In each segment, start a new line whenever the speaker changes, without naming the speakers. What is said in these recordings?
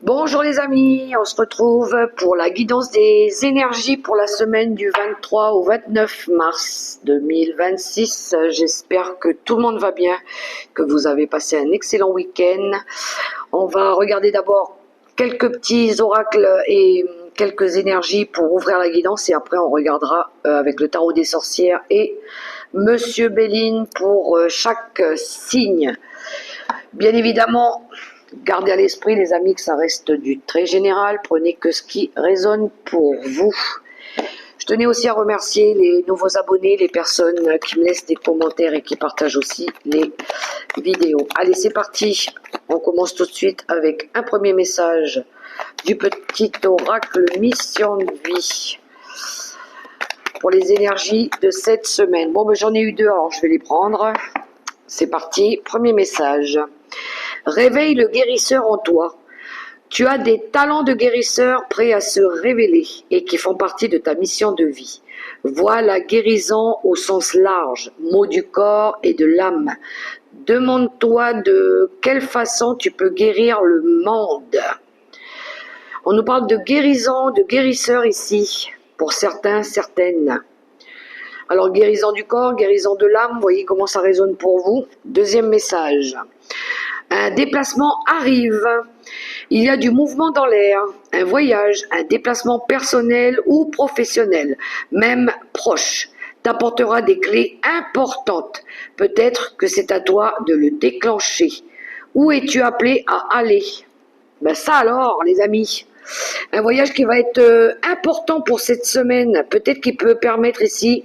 Bonjour les amis, on se retrouve pour la guidance des énergies pour la semaine du 23 au 29 mars 2026. J'espère que tout le monde va bien, que vous avez passé un excellent week-end. On va regarder d'abord quelques petits oracles et quelques énergies pour ouvrir la guidance et après on regardera avec le tarot des sorcières et Monsieur Béline pour chaque signe. Bien évidemment, gardez à l'esprit les amis que ça reste du très général, prenez que ce qui résonne pour vous. Je tenais aussi à remercier les nouveaux abonnés, les personnes qui me laissent des commentaires et qui partagent aussi les vidéos. Allez, c'est parti, on commence tout de suite avec un premier message du petit oracle Mission de vie pour les énergies de cette semaine. Bon, ben, j'en ai eu deux, alors je vais les prendre. C'est parti, premier message. Réveille le guérisseur en toi. Tu as des talents de guérisseur prêts à se révéler et qui font partie de ta mission de vie. Vois la guérison au sens large, mot du corps et de l'âme. Demande-toi de quelle façon tu peux guérir le monde. On nous parle de guérison, de guérisseur ici, pour certains, certaines. Alors guérison du corps, guérison de l'âme, voyez comment ça résonne pour vous. Deuxième message. Un déplacement arrive, il y a du mouvement dans l'air, un voyage, un déplacement personnel ou professionnel, même proche, t'apportera des clés importantes. Peut-être que c'est à toi de le déclencher. Où es-tu appelé à aller? Ben ça alors, les amis, un voyage qui va être important pour cette semaine, peut-être qu'il peut permettre ici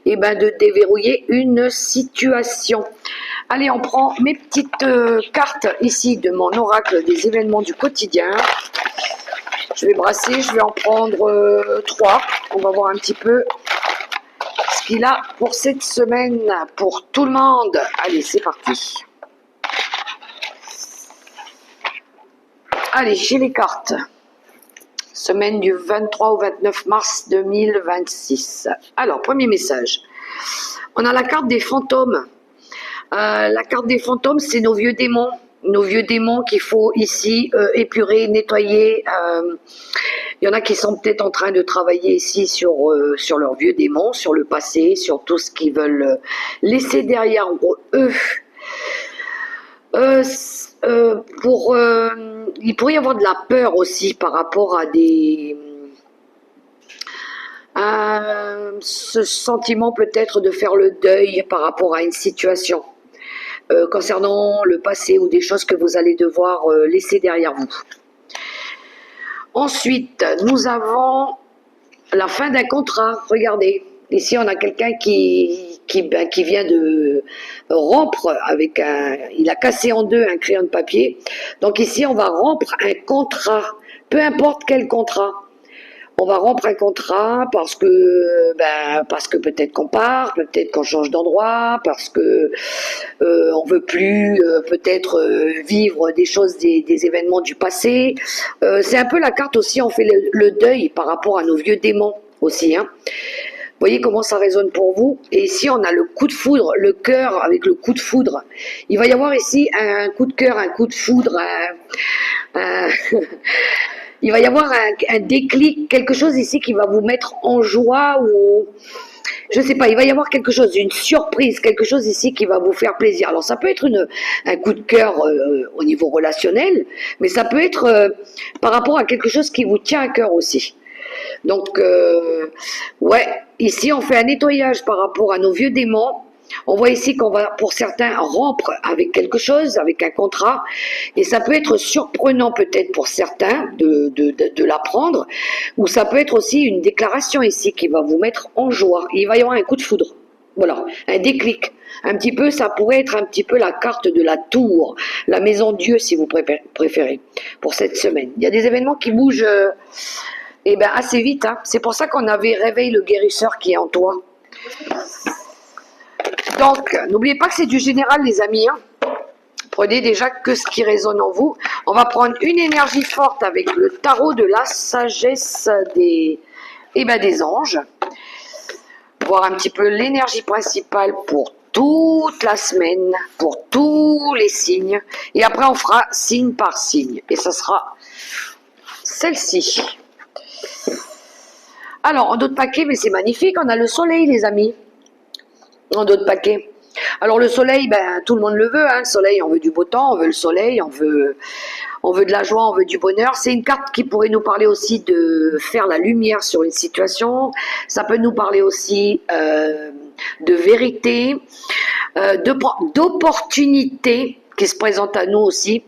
de déverrouiller une situation. Allez, on prend mes petites cartes ici de mon oracle des événements du quotidien. Je vais brasser, je vais en prendre 3. On va voir un petit peu ce qu'il a pour cette semaine, pour tout le monde. Allez, c'est parti. Allez, j'ai les cartes. Semaine du 23 au 29 mars 2026. Alors, premier message. On a la carte des fantômes. La carte des fantômes, c'est nos vieux démons qu'il faut ici épurer, nettoyer. Il y en a qui sont peut-être en train de travailler ici sur leurs vieux démons, sur le passé, sur tout ce qu'ils veulent laisser derrière eux. Il pourrait y avoir de la peur aussi par rapport à ce sentiment peut-être de faire le deuil par rapport à une situation concernant le passé ou des choses que vous allez devoir laisser derrière vous. Ensuite, nous avons la fin d'un contrat. Regardez, ici on a quelqu'un qui vient de rompre avec il a cassé en deux un crayon de papier. Donc ici on va rompre un contrat, peu importe quel contrat. On va rompre un contrat parce que peut-être qu'on part, peut-être qu'on change d'endroit, parce que on veut plus peut-être vivre des choses, des événements du passé. C'est un peu la carte aussi, on fait le deuil par rapport à nos vieux démons aussi. Hein. Vous voyez comment ça résonne pour vous. Et ici, on a le coup de foudre, le cœur avec le coup de foudre. Il va y avoir ici un coup de cœur, un coup de foudre, il va y avoir un déclic, quelque chose ici qui va vous mettre en joie ou je sais pas, il va y avoir quelque chose, une surprise, quelque chose ici qui va vous faire plaisir. Alors ça peut être un coup de cœur au niveau relationnel, mais ça peut être par rapport à quelque chose qui vous tient à cœur aussi. Donc ouais, ici on fait un nettoyage par rapport à nos vieux démons. On voit ici qu'on va, pour certains, rompre avec quelque chose, avec un contrat, et ça peut être surprenant peut-être pour certains de l'apprendre, ou ça peut être aussi une déclaration ici qui va vous mettre en joie. Il va y avoir un coup de foudre, voilà, un déclic. Un petit peu, ça pourrait être un petit peu la carte de la tour, la maison Dieu si vous préférez, pour cette semaine. Il y a des événements qui bougent assez vite, hein. C'est pour ça qu'on avait réveillé le guérisseur qui est en toi. Donc, n'oubliez pas que c'est du général, les amis. Hein. Prenez déjà que ce qui résonne en vous. On va prendre une énergie forte avec le tarot de la sagesse des anges. Voir un petit peu l'énergie principale pour toute la semaine, pour tous les signes. Et après, on fera signe par signe. Et ça sera celle-ci. Alors, en d'autres paquets, mais c'est magnifique, on a le soleil, les amis. En d'autres paquets. Alors, le soleil, ben, tout le monde le veut, hein. Le soleil, on veut du beau temps, on veut le soleil, on veut de la joie, on veut du bonheur. C'est une carte qui pourrait nous parler aussi de faire la lumière sur une situation. Ça peut nous parler aussi de vérité, d'opportunités qui se présentent à nous aussi.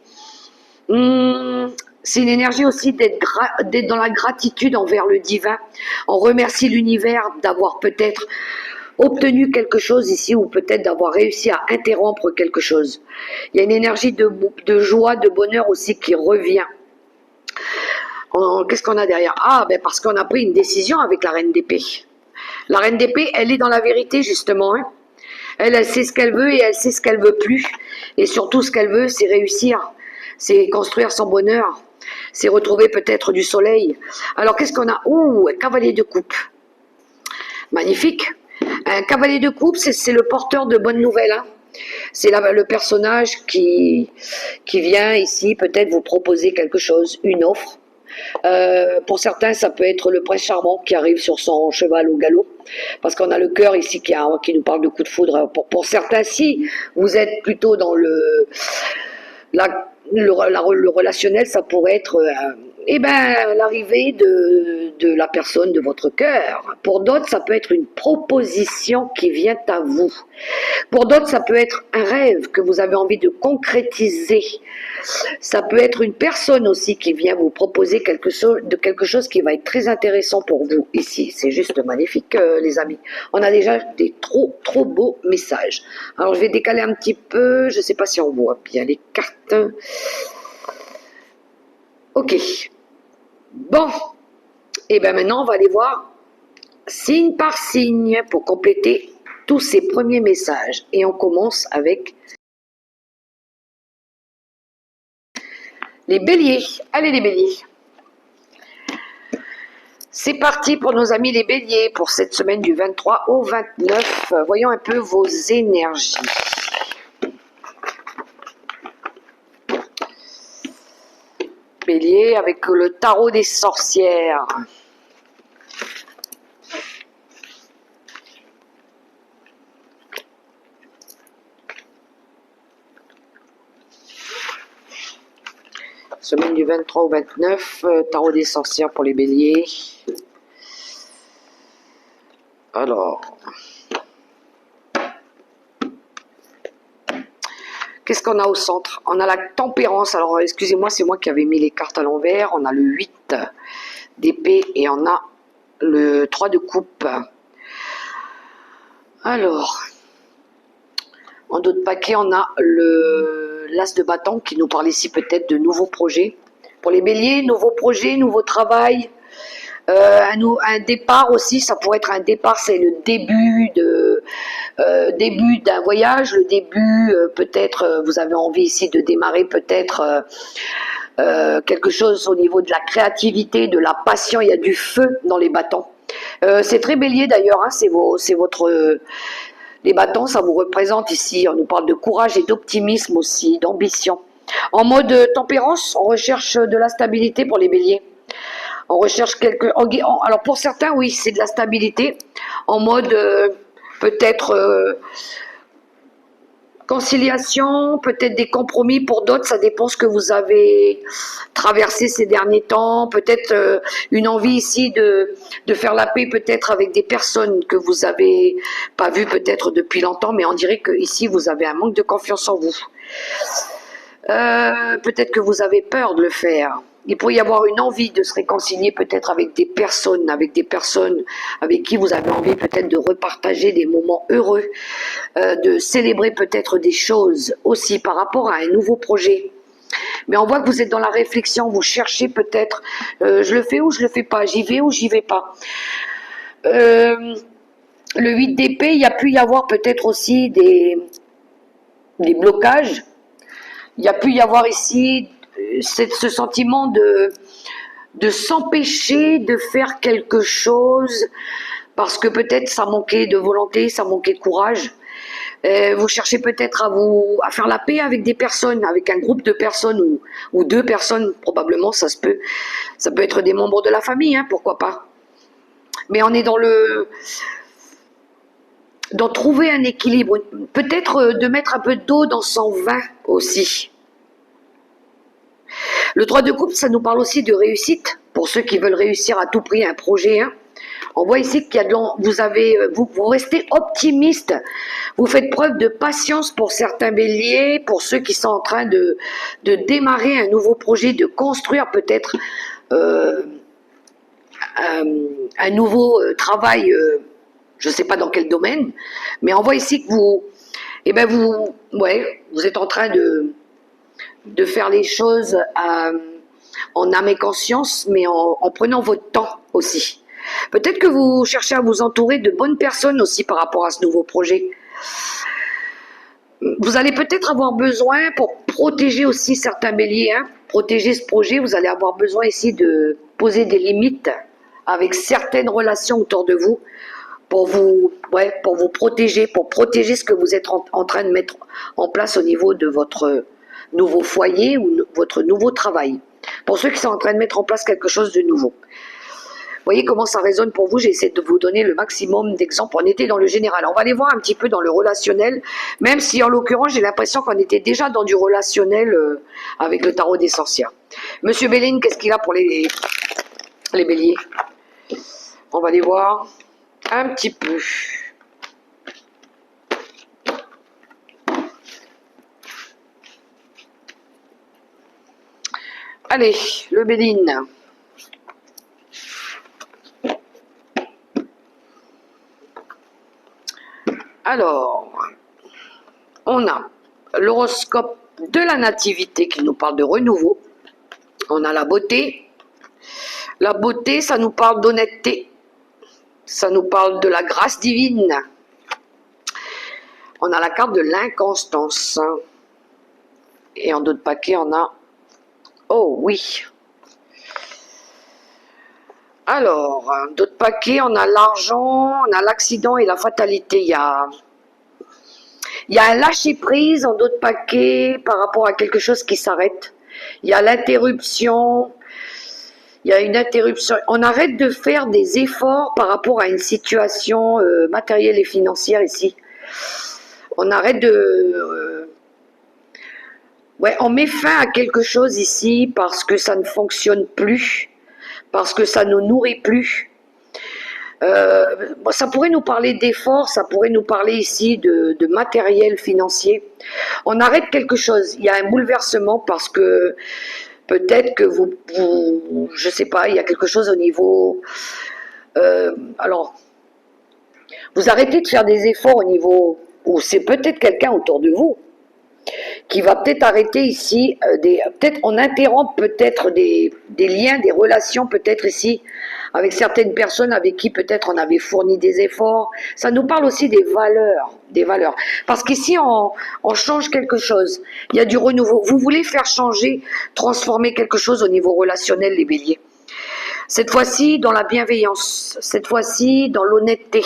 C'est une énergie aussi d'être dans la gratitude envers le divin. On remercie l'univers d'avoir peut-être obtenu quelque chose ici ou peut-être d'avoir réussi à interrompre quelque chose. Il y a une énergie de joie, de bonheur aussi qui revient. Qu'est-ce qu'on a derrière? Ah, ben parce qu'on a pris une décision avec la reine d'épée. La reine d'épée, elle est dans la vérité justement. Hein. Elle sait ce qu'elle veut et elle sait ce qu'elle veut plus. Et surtout, ce qu'elle veut, c'est réussir. C'est construire son bonheur. C'est retrouver peut-être du soleil. Alors, qu'est-ce qu'on a? Ouh, un cavalier de coupe. Magnifique. Un cavalier de coupe, c'est le porteur de bonnes nouvelles. Hein. C'est le personnage qui vient ici peut-être vous proposer quelque chose, une offre. Pour certains, ça peut être le prince charmant qui arrive sur son cheval au galop, parce qu'on a le cœur ici qui nous parle de coup de foudre. Pour certains, si vous êtes plutôt dans le relationnel, ça pourrait être l'arrivée de la personne de votre cœur. Pour d'autres, ça peut être une proposition qui vient à vous. Pour d'autres, ça peut être un rêve que vous avez envie de concrétiser. Ça peut être une personne aussi qui vient vous proposer quelque chose qui va être très intéressant pour vous ici. C'est juste magnifique, les amis. On a déjà des trop beaux messages. Alors, je vais décaler un petit peu. Je ne sais pas si on voit bien les cartes. Ok. Bon. Et bien maintenant, on va aller voir signe par signe pour compléter tous ces premiers messages. Et on commence avec les béliers. Allez les béliers. C'est parti pour nos amis les béliers pour cette semaine du 23 au 29. Voyons un peu vos énergies. Bélier avec le tarot des sorcières. Semaine du 23 au 29, tarot des sorcières pour les béliers. Alors, qu'est-ce qu'on a au centre? On a la tempérance. Alors, excusez-moi, c'est moi qui avais mis les cartes à l'envers. On a le 8 d'épée et on a le 3 de coupe. Alors, en d'autres paquets, on a l'as de bâton qui nous parle ici peut-être de nouveaux projets. Pour les béliers, nouveaux projets, nouveau travail. Un départ aussi, ça pourrait être un départ, c'est le début d'un voyage, le début, peut-être vous avez envie ici de démarrer peut-être quelque chose au niveau de la créativité, de la passion, il y a du feu dans les bâtons. C'est très bélier d'ailleurs, hein, c'est votre... les bâtons, ça vous représente ici, on nous parle de courage et d'optimisme aussi, d'ambition. En mode tempérance, on recherche de la stabilité pour les béliers. On recherche alors pour certains, oui, c'est de la stabilité. En mode peut-être conciliation, peut-être des compromis. Pour d'autres, ça dépend ce que vous avez traversé ces derniers temps. Peut-être une envie ici de faire la paix peut-être avec des personnes que vous avez pas vues peut-être depuis longtemps, mais on dirait que ici vous avez un manque de confiance en vous. Peut-être que vous avez peur de le faire. Il pourrait y avoir une envie de se réconcilier peut-être avec des personnes avec qui vous avez envie peut-être de repartager des moments heureux, de célébrer peut-être des choses aussi par rapport à un nouveau projet. Mais on voit que vous êtes dans la réflexion, vous cherchez peut-être, je le fais ou je le fais pas, j'y vais ou j'y vais pas. Le 8 d'épée, il y a pu y avoir peut-être aussi des blocages. Il y a pu y avoir ici ce sentiment de s'empêcher de faire quelque chose parce que peut-être ça manquait de volonté, ça manquait de courage. Vous cherchez peut-être à faire la paix avec des personnes, avec un groupe de personnes ou deux personnes, probablement, ça se peut. Ça peut être des membres de la famille, hein, pourquoi pas. Mais on est dans trouver un équilibre. Peut-être de mettre un peu d'eau dans son vin aussi. Le 3 de coupe, ça nous parle aussi de réussite, pour ceux qui veulent réussir à tout prix un projet. Hein. On voit ici qu'il y a vous restez optimiste, vous faites preuve de patience pour certains béliers, pour ceux qui sont en train de démarrer un nouveau projet, de construire peut-être un nouveau travail, je ne sais pas dans quel domaine, mais on voit ici que vous êtes en train de faire les choses en âme et conscience, mais en prenant votre temps aussi. Peut-être que vous cherchez à vous entourer de bonnes personnes aussi par rapport à ce nouveau projet. Vous allez peut-être avoir besoin, pour protéger aussi certains béliers, hein, protéger ce projet, vous allez avoir besoin ici de poser des limites avec certaines relations autour de vous pour vous protéger, pour protéger ce que vous êtes en train de mettre en place au niveau de votre nouveau foyer ou votre nouveau travail. Pour ceux qui sont en train de mettre en place quelque chose de nouveau. Vous voyez comment ça résonne pour vous, j'ai essayé de vous donner le maximum d'exemples. On était dans le général. On va aller voir un petit peu dans le relationnel, même si en l'occurrence j'ai l'impression qu'on était déjà dans du relationnel avec le tarot des sorcières. Monsieur Béline, qu'est-ce qu'il a pour les béliers? On va aller voir un petit peu. Allez, le Béline. Alors, on a l'horoscope de la nativité qui nous parle de renouveau. On a la beauté. La beauté, ça nous parle d'honnêteté. Ça nous parle de la grâce divine. On a la carte de l'inconstance. Et en d'autres paquets, on a... Oh oui. Alors, d'autres paquets, on a l'argent, on a l'accident et la fatalité. Il y a un lâcher-prise en d'autres paquets par rapport à quelque chose qui s'arrête. Il y a l'interruption. Il y a une interruption. On arrête de faire des efforts par rapport à une situation matérielle et financière ici. On arrête de... on met fin à quelque chose ici parce que ça ne fonctionne plus. Parce que ça ne nous nourrit plus. Ça pourrait nous parler d'efforts, ça pourrait nous parler ici de matériel financier. On arrête quelque chose, il y a un bouleversement parce que peut-être que je sais pas, il y a quelque chose au niveau... alors, vous arrêtez de faire des efforts au niveau... Ou c'est peut-être quelqu'un autour de vous qui va peut-être arrêter ici, peut-être on interrompt peut-être des liens, des relations peut-être ici, avec certaines personnes avec qui peut-être on avait fourni des efforts. Ça nous parle aussi des valeurs. Parce qu'ici on change quelque chose, il y a du renouveau. Vous voulez faire changer, transformer quelque chose au niveau relationnel, les béliers. Cette fois-ci dans la bienveillance, cette fois-ci dans l'honnêteté.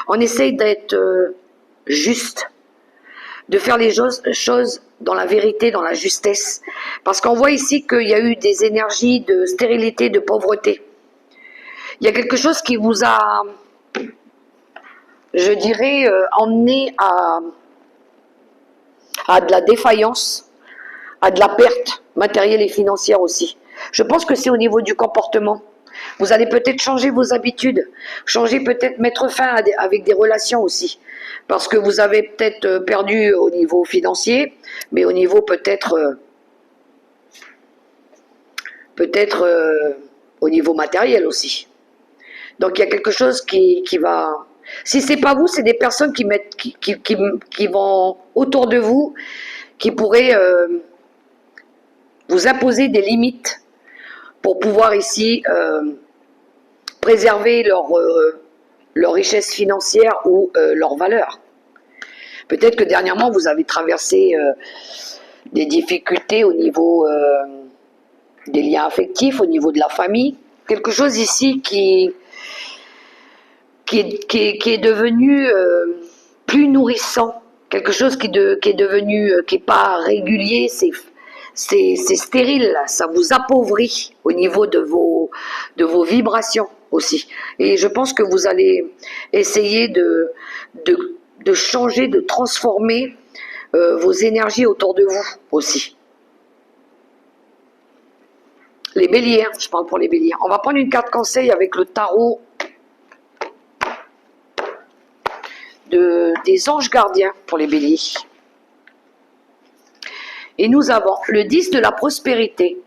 On essaye d'être juste, de faire les choses dans la vérité, dans la justesse. Parce qu'on voit ici qu'il y a eu des énergies de stérilité, de pauvreté. Il y a quelque chose qui vous a, je dirais, emmené à de la défaillance, à de la perte matérielle et financière aussi. Je pense que c'est au niveau du comportement. Vous allez peut-être changer vos habitudes, mettre fin avec des relations aussi. Parce que vous avez peut-être perdu au niveau financier, mais au niveau peut-être au niveau matériel aussi. Donc il y a quelque chose qui va... Si c'est pas vous, c'est des personnes qui vont autour de vous, qui pourraient vous imposer des limites pour pouvoir ici préserver leur richesse financière ou leur valeur. Peut-être que dernièrement, vous avez traversé des difficultés au niveau des liens affectifs, au niveau de la famille. Quelque chose ici qui est devenu plus nourrissant quelque chose qui est devenu, qui n'est pas régulier, c'est stérile, ça vous appauvrit au niveau de vos vibrations aussi. Et je pense que vous allez essayer de changer, de transformer vos énergies autour de vous aussi. Les béliers, hein, je parle pour les béliers. On va prendre une carte conseil avec le tarot des anges gardiens pour les béliers. Et nous avons le 10 de la prospérité.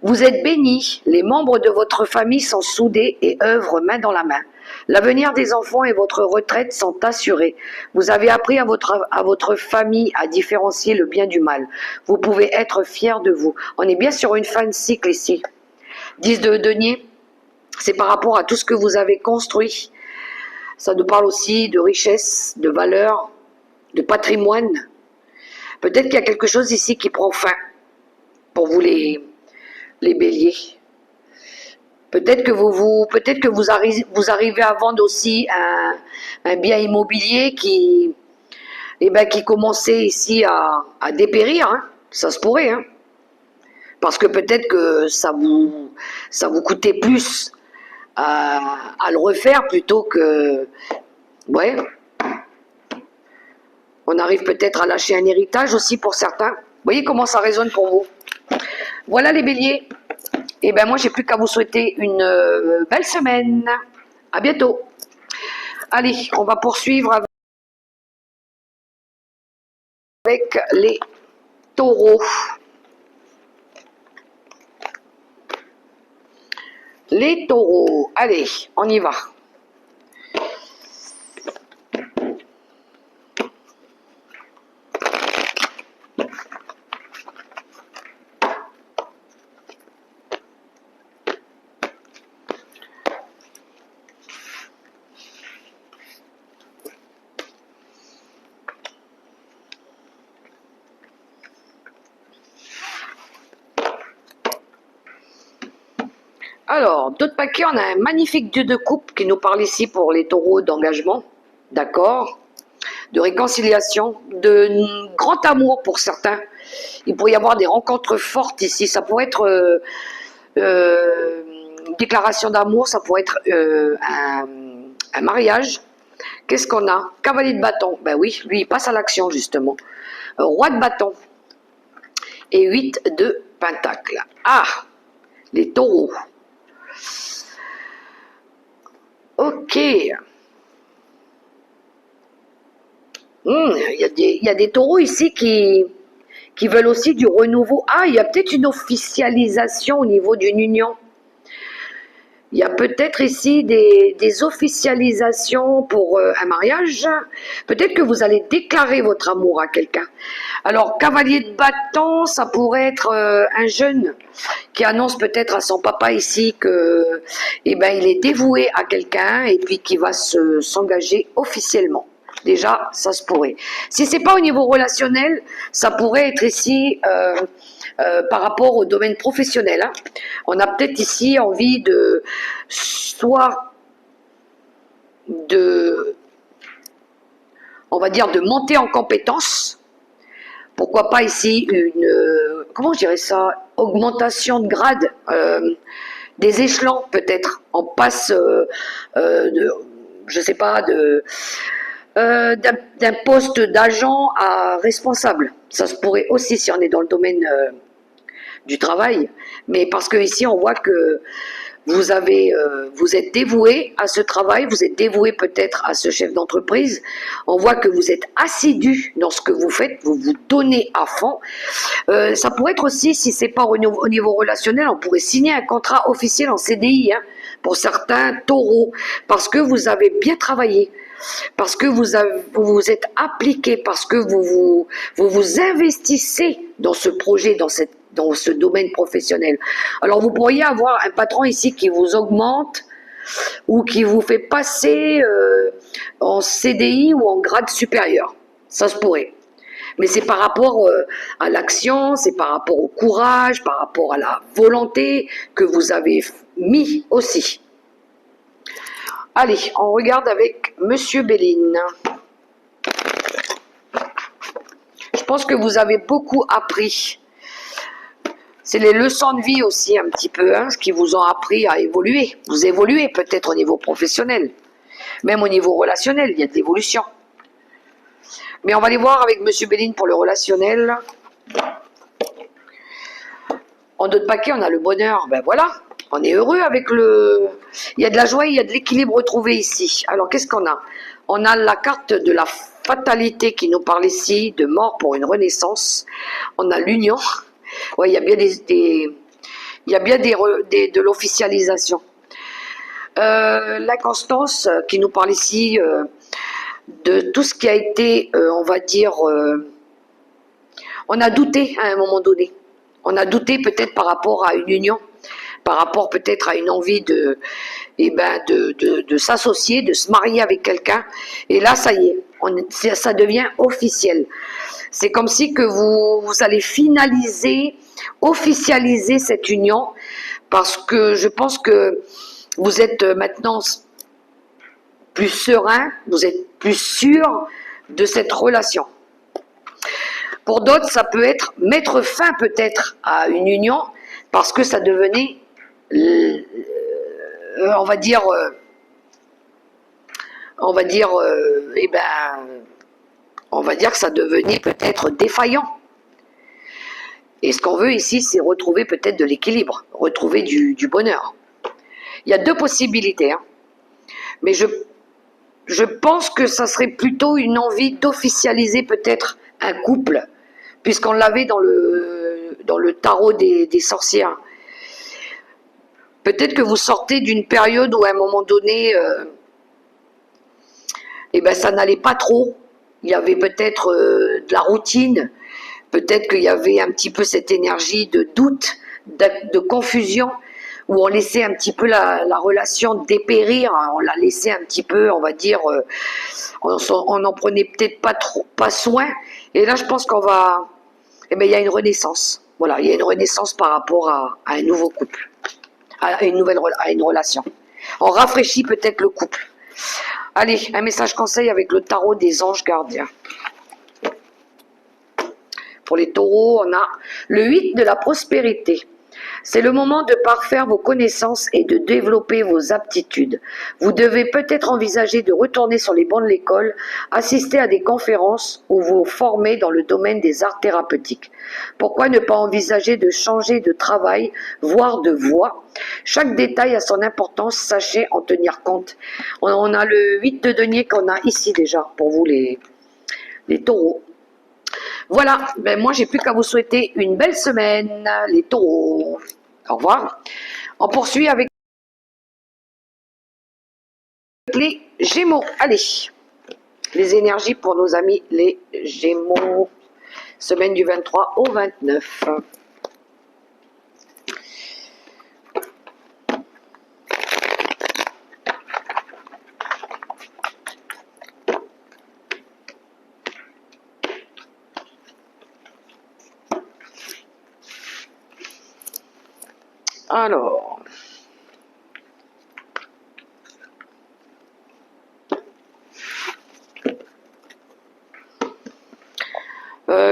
Vous êtes bénis, les membres de votre famille sont soudés et œuvrent main dans la main. L'avenir des enfants et votre retraite sont assurés. Vous avez appris à votre famille à différencier le bien du mal. Vous pouvez être fiers de vous. On est bien sur une fin de cycle ici. 10 de denier, c'est par rapport à tout ce que vous avez construit. Ça nous parle aussi de richesse, de valeur, de patrimoine. Peut-être qu'il y a quelque chose ici qui prend fin pour vous les béliers. Peut-être que vous arrivez à vendre aussi un bien immobilier qui commençait ici à dépérir. Hein. Ça se pourrait. Hein. Parce que peut-être que ça vous coûtait plus à le refaire plutôt que... Ouais. On arrive peut-être à lâcher un héritage aussi pour certains. Vous voyez comment ça résonne pour vous. Voilà les béliers. Et ben moi, j'ai plus qu'à vous souhaiter une belle semaine. À bientôt. Allez, on va poursuivre avec les taureaux. Les taureaux. Allez, on y va. Alors, d'autres paquets, on a un magnifique dieu de coupe qui nous parle ici pour les taureaux d'engagement, d'accord, de réconciliation, de grand amour pour certains. Il pourrait y avoir des rencontres fortes ici, ça pourrait être une déclaration d'amour, ça pourrait être un mariage. Qu'est-ce qu'on a? Cavalier de bâton, ben oui, lui il passe à l'action justement. Roi de bâton et 8 de pentacle. Ah, les taureaux. Ok. Il y a des taureaux ici qui veulent aussi du renouveau. Ah, il y a peut-être une officialisation au niveau d'une union. Il y a peut-être ici des officialisations pour un mariage. Peut-être que vous allez déclarer votre amour à quelqu'un. Alors, cavalier de bâton, ça pourrait être un jeune qui annonce peut-être à son papa ici que, il est dévoué à quelqu'un et puis qui va s'engager officiellement. Déjà, ça se pourrait. Si c'est pas au niveau relationnel, ça pourrait être ici par rapport au domaine professionnel. Hein. On a peut-être ici envie on va dire de monter en compétence. Pourquoi pas ici comment je dirais ça, augmentation de grade, des échelons peut-être. On passe je sais pas, d'un poste d'agent à responsable. Ça se pourrait aussi si on est dans le domaine du travail, mais parce que ici on voit que vous êtes dévoué à ce travail, vous êtes dévoué peut-être à ce chef d'entreprise, on voit que vous êtes assidu dans ce que vous faites, vous vous donnez à fond. Ça pourrait être aussi, si c'est pas au niveau relationnel, on pourrait signer un contrat officiel en CDI, hein, pour certains taureaux, parce que vous avez bien travaillé, parce que vous vous êtes appliqué, parce que vous investissez dans ce projet, dans ce domaine professionnel. Alors vous pourriez avoir un patron ici qui vous augmente ou qui vous fait passer en CDI ou en grade supérieur. Ça se pourrait. Mais c'est par rapport à l'action, c'est par rapport au courage, par rapport à la volonté que vous avez mis aussi. Allez, on regarde avec Monsieur Béline. pense que vous avez beaucoup appris. C'est les leçons de vie aussi un petit peu, hein, ce qui vous ont appris à évoluer. Vous évoluez peut-être au niveau professionnel, même au niveau relationnel, il y a de l'évolution. Mais on va aller voir avec Monsieur Béline pour le relationnel. En dos de paquet, on a le bonheur. Ben voilà, on est heureux avec le... Il y a de la joie, il y a de l'équilibre retrouvé ici. Alors, qu'est-ce qu'on a? On a la carte de la fatalité qui nous parle ici, de mort pour une renaissance. On a l'union. Ouais, il y a bien de l'officialisation. L'inconstance qui nous parle ici de tout ce qui a été, on va dire, on a douté à un moment donné. On a douté peut-être par rapport à une union, par rapport peut-être à une envie de s'associer, de se marier avec quelqu'un. Et là, ça y est, ça devient officiel. C'est comme si que vous allez finaliser, officialiser cette union, parce que je pense que vous êtes maintenant plus serein, vous êtes plus sûr de cette relation. Pour d'autres, ça peut être mettre fin peut-être à une union parce que ça devenait, on va dire, on va dire que ça devenait peut-être défaillant. Et ce qu'on veut ici, c'est retrouver peut-être de l'équilibre, retrouver du bonheur. Il y a deux possibilités, hein. Mais je pense que ça serait plutôt une envie d'officialiser peut-être un couple, puisqu'on l'avait dans le tarot des sorcières. Peut-être que vous sortez d'une période où à un moment donné, ça n'allait pas trop. Il y avait peut-être de la routine, peut-être qu'il y avait un petit peu cette énergie de doute, de confusion, où on laissait un petit peu la relation dépérir, on la laissait un petit peu, on va dire, on n'en prenait peut-être pas soin. Et là, je pense qu'on va, il y a une renaissance. Voilà, il y a une renaissance par rapport à un nouveau couple, à une relation. On rafraîchit peut-être le couple. Allez, un message conseil avec le tarot des anges gardiens. Pour les taureaux, on a le 8 de la prospérité. C'est le moment de parfaire vos connaissances et de développer vos aptitudes. Vous devez peut-être envisager de retourner sur les bancs de l'école, assister à des conférences ou vous former dans le domaine des arts thérapeutiques. Pourquoi ne pas envisager de changer de travail, voire de voie? Chaque détail a son importance, sachez en tenir compte. On a le 8 de denier qu'on a ici déjà, pour vous les taureaux. Voilà, moi j'ai plus qu'à vous souhaiter une belle semaine, les taureaux. Au revoir. On poursuit avec les Gémeaux. Allez, les énergies pour nos amis les Gémeaux. Semaine du 23 au 29. Alors,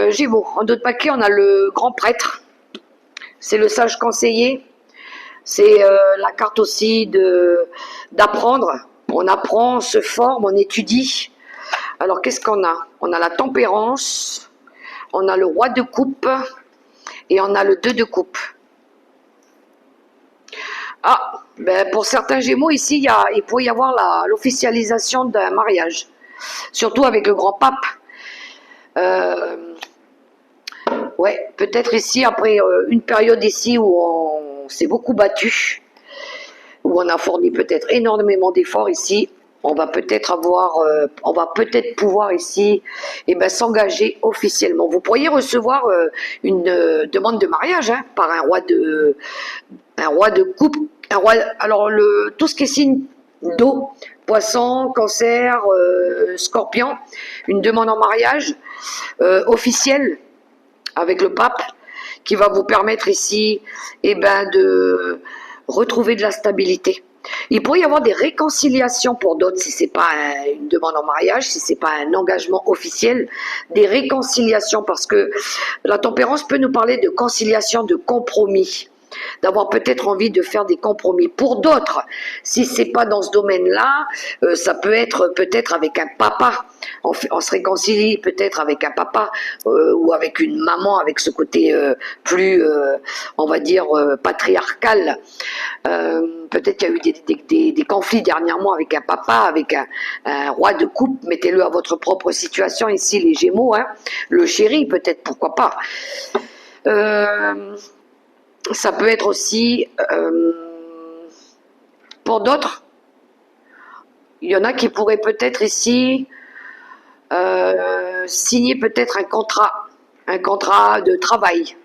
Gémeaux, en dos de paquet, on a le grand prêtre, c'est le sage conseiller, c'est la carte aussi d'apprendre, on apprend, on se forme, on étudie. Alors, qu'est-ce qu'on a? On a la tempérance, on a le roi de coupe et on a le 2 de coupe. Ah, pour certains Gémeaux, ici, il pourrait y avoir l'officialisation d'un mariage, surtout avec le grand pape. Ouais, peut-être ici, après une période ici où on s'est beaucoup battu, où on a fourni peut-être énormément d'efforts ici, on va peut-être pouvoir ici s'engager officiellement. Vous pourriez recevoir une demande de mariage par un roi de coupe. Alors tout ce qui est signe d'eau, poisson, cancer, scorpion, une demande en mariage officielle avec le pape qui va vous permettre ici de retrouver de la stabilité. Il pourrait y avoir des réconciliations pour d'autres si c'est pas une demande en mariage, si c'est pas un engagement officiel, des réconciliations parce que la tempérance peut nous parler de conciliation, de compromis, d'avoir peut-être envie de faire des compromis. Pour d'autres, si c'est pas dans ce domaine-là, ça peut être peut-être avec un papa. On se réconcilie peut-être avec un papa ou avec une maman, avec ce côté plus, on va dire, patriarcal. Peut-être qu'il y a eu des conflits dernièrement avec un papa, avec un roi de coupe. Mettez-le à votre propre situation ici, les Gémeaux, hein. Le chéri, peut-être, pourquoi pas. Ça peut être aussi, pour d'autres, il y en a qui pourraient peut-être ici signer peut-être un contrat de travail.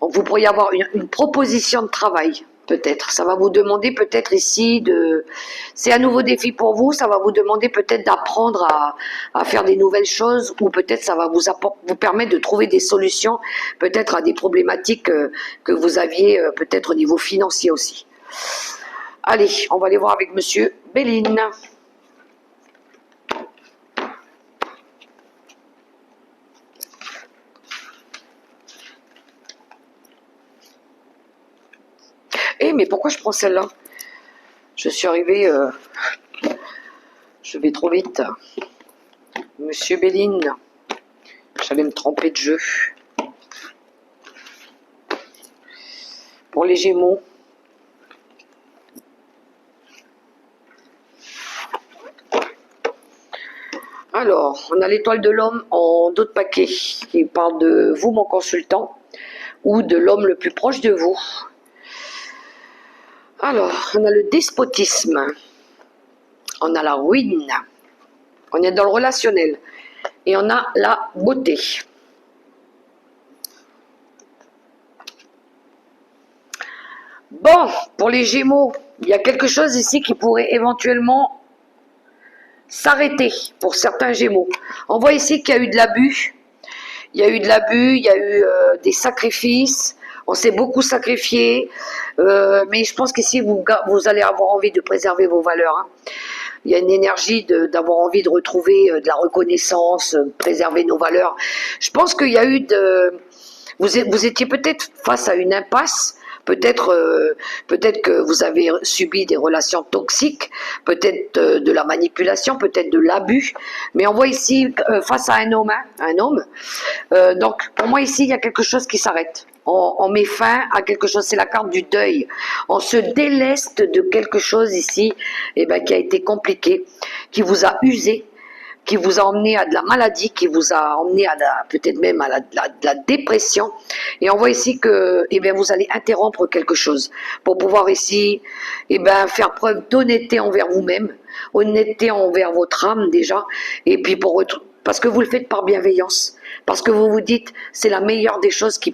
Vous pourriez avoir une proposition de travail, peut-être. Ça va vous demander peut-être ici de... C'est un nouveau défi pour vous, ça va vous demander peut-être d'apprendre à faire des nouvelles choses ou peut-être ça va vous permettre de trouver des solutions peut-être à des problématiques que vous aviez peut-être au niveau financier aussi. Allez, on va aller voir avec Monsieur Béline. Eh, mais pourquoi je prends celle-là? Je suis arrivée... je vais trop vite. Monsieur Béline. J'allais me tromper de jeu. Pour les Gémeaux. Alors, on a l'étoile de l'homme en d'autres paquets qui parle de vous, mon consultant, ou de l'homme le plus proche de vous. Alors, on a le despotisme, on a la ruine, on est dans le relationnel, et on a la beauté. Bon, pour les Gémeaux, il y a quelque chose ici qui pourrait éventuellement s'arrêter pour certains Gémeaux. On voit ici qu'il y a eu de l'abus, il y a eu des sacrifices, on s'est beaucoup sacrifié, mais je pense qu'ici vous allez avoir envie de préserver vos valeurs. Hein. Il y a une énergie d'avoir envie de retrouver de la reconnaissance, préserver nos valeurs. Je pense qu'il y a eu vous étiez peut-être face à une impasse. Peut-être que vous avez subi des relations toxiques, peut-être de la manipulation, peut-être de l'abus. Mais on voit ici face à un homme, donc pour moi ici il y a quelque chose qui s'arrête. On met fin à quelque chose, c'est la carte du deuil. On se déleste de quelque chose ici, qui a été compliqué, qui vous a usé, qui vous a emmené à de la maladie, qui vous a emmené à peut-être même à de la dépression. Et on voit ici que vous allez interrompre quelque chose pour pouvoir ici faire preuve d'honnêteté envers vous-même, honnêteté envers votre âme déjà, et puis parce que vous le faites par bienveillance, parce que vous vous dites c'est la meilleure des choses que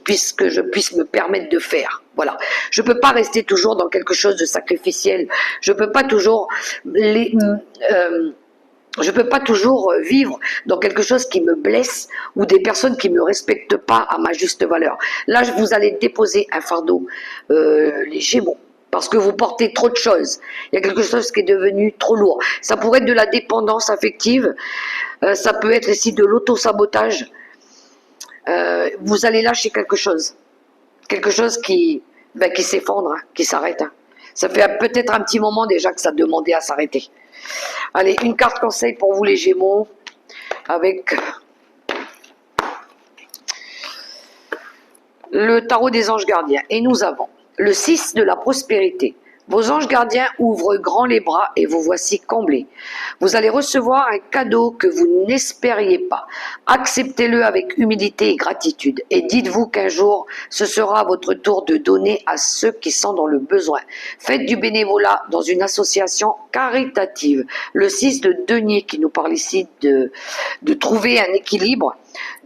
je puisse me permettre de faire. Voilà, je peux pas rester toujours dans quelque chose de sacrificiel, je peux pas toujours je peux pas toujours vivre dans quelque chose qui me blesse ou des personnes qui me respectent pas à ma juste valeur. Là, vous allez déposer un fardeau, les Gémeaux, parce que vous portez trop de choses. Il y a quelque chose qui est devenu trop lourd. Ça pourrait être de la dépendance affective, ça peut être ici de l'auto-sabotage. Vous allez lâcher quelque chose qui s'effondre, hein, qui s'arrête. Hein. Ça fait peut-être un petit moment déjà que ça demandait à s'arrêter. Allez, une carte conseil pour vous les Gémeaux, avec le tarot des anges gardiens. Et nous avons le 6 de la prospérité. Vos anges gardiens ouvrent grand les bras et vous voici comblés. Vous allez recevoir un cadeau que vous n'espériez pas. Acceptez-le avec humilité et gratitude. Et dites-vous qu'un jour, ce sera à votre tour de donner à ceux qui sont dans le besoin. Faites du bénévolat dans une association caritative. Le 6 de denier qui nous parle ici de trouver un équilibre,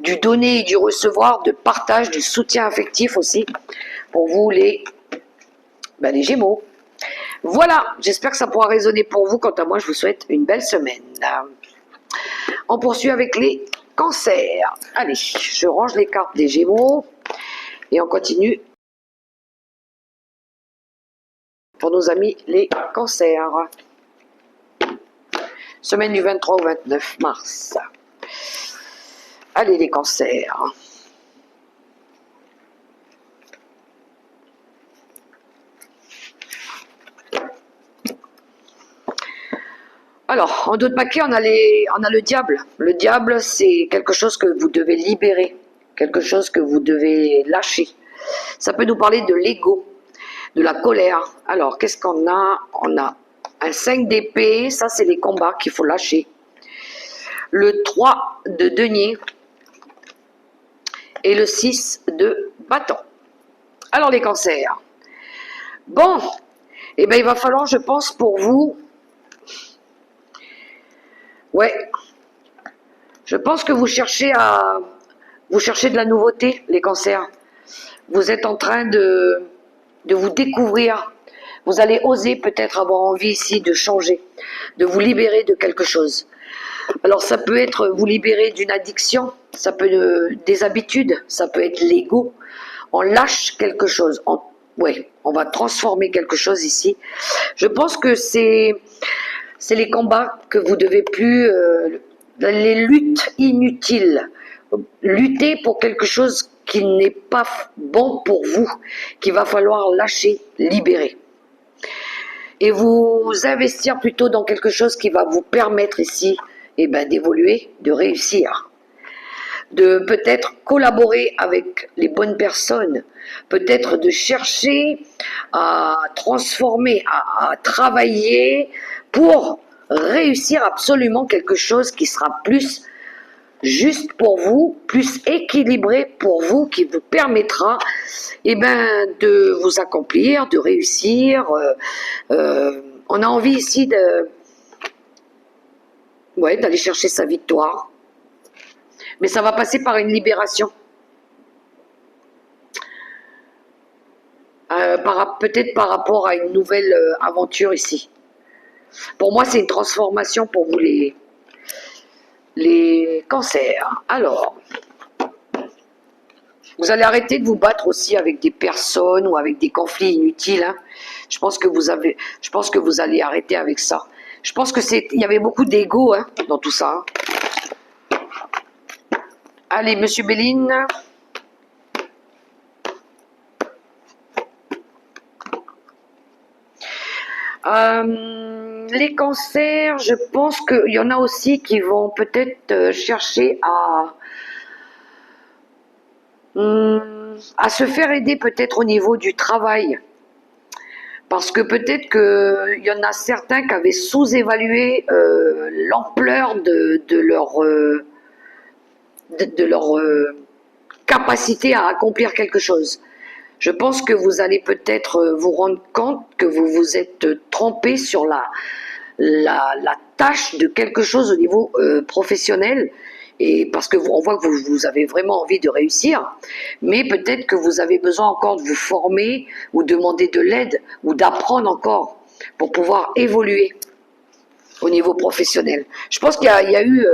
du donner et du recevoir, de partage, du soutien affectif aussi. Pour vous les Gémeaux. Voilà, j'espère que ça pourra résonner pour vous. Quant à moi, je vous souhaite une belle semaine. On poursuit avec les cancers. Allez, je range les cartes des Gémeaux et on continue pour nos amis les cancers. Semaine du 23 au 29 mars. Allez les cancers. Alors, en dos de paquet, on a le diable. Le diable, c'est quelque chose que vous devez libérer, quelque chose que vous devez lâcher. Ça peut nous parler de l'ego, de la colère. Alors, qu'est-ce qu'on a? On a un 5 d'épée, ça c'est les combats qu'il faut lâcher. Le 3 de denier et le 6 de bâton. Alors les cancers. Bon, eh ben il va falloir, je pense, pour vous... Ouais, je pense que vous cherchez de la nouveauté, les cancers. Vous êtes en train de vous découvrir. Vous allez oser peut-être avoir envie ici de changer, de vous libérer de quelque chose. Alors ça peut être vous libérer d'une addiction, ça peut être des habitudes, ça peut être l'ego. On lâche quelque chose, on va transformer quelque chose ici. Je pense que c'est les combats que vous devez plus, les luttes inutiles. Lutter pour quelque chose qui n'est pas bon pour vous, qu'il va falloir lâcher, libérer. Et vous investir plutôt dans quelque chose qui va vous permettre ici d'évoluer, de réussir, de peut-être collaborer avec les bonnes personnes, peut-être de chercher à transformer, à travailler pour réussir absolument quelque chose qui sera plus juste pour vous, plus équilibré pour vous, qui vous permettra de vous accomplir, de réussir. On a envie ici d'aller chercher sa victoire. Mais ça va passer par une libération. Peut-être par rapport à une nouvelle aventure ici. Pour moi, c'est une transformation pour vous les cancers. Alors, vous allez arrêter de vous battre aussi avec des personnes ou avec des conflits inutiles. Hein. Je pense que vous allez arrêter avec ça. Je pense que il y avait beaucoup d'ego dans tout ça. Allez, Monsieur Béline. Les cancers, je pense qu'il y en a aussi qui vont peut-être chercher à se faire aider peut-être au niveau du travail. Parce que peut-être qu'il y en a certains qui avaient sous-évalué l'ampleur de leur capacité à accomplir quelque chose. Je pense que vous allez peut-être vous rendre compte que vous vous êtes trompé sur la tâche de quelque chose au niveau professionnel, et parce que on voit que vous avez vraiment envie de réussir, mais peut-être que vous avez besoin encore de vous former ou demander de l'aide ou d'apprendre encore pour pouvoir évoluer au niveau professionnel. Je pense qu'il y a eu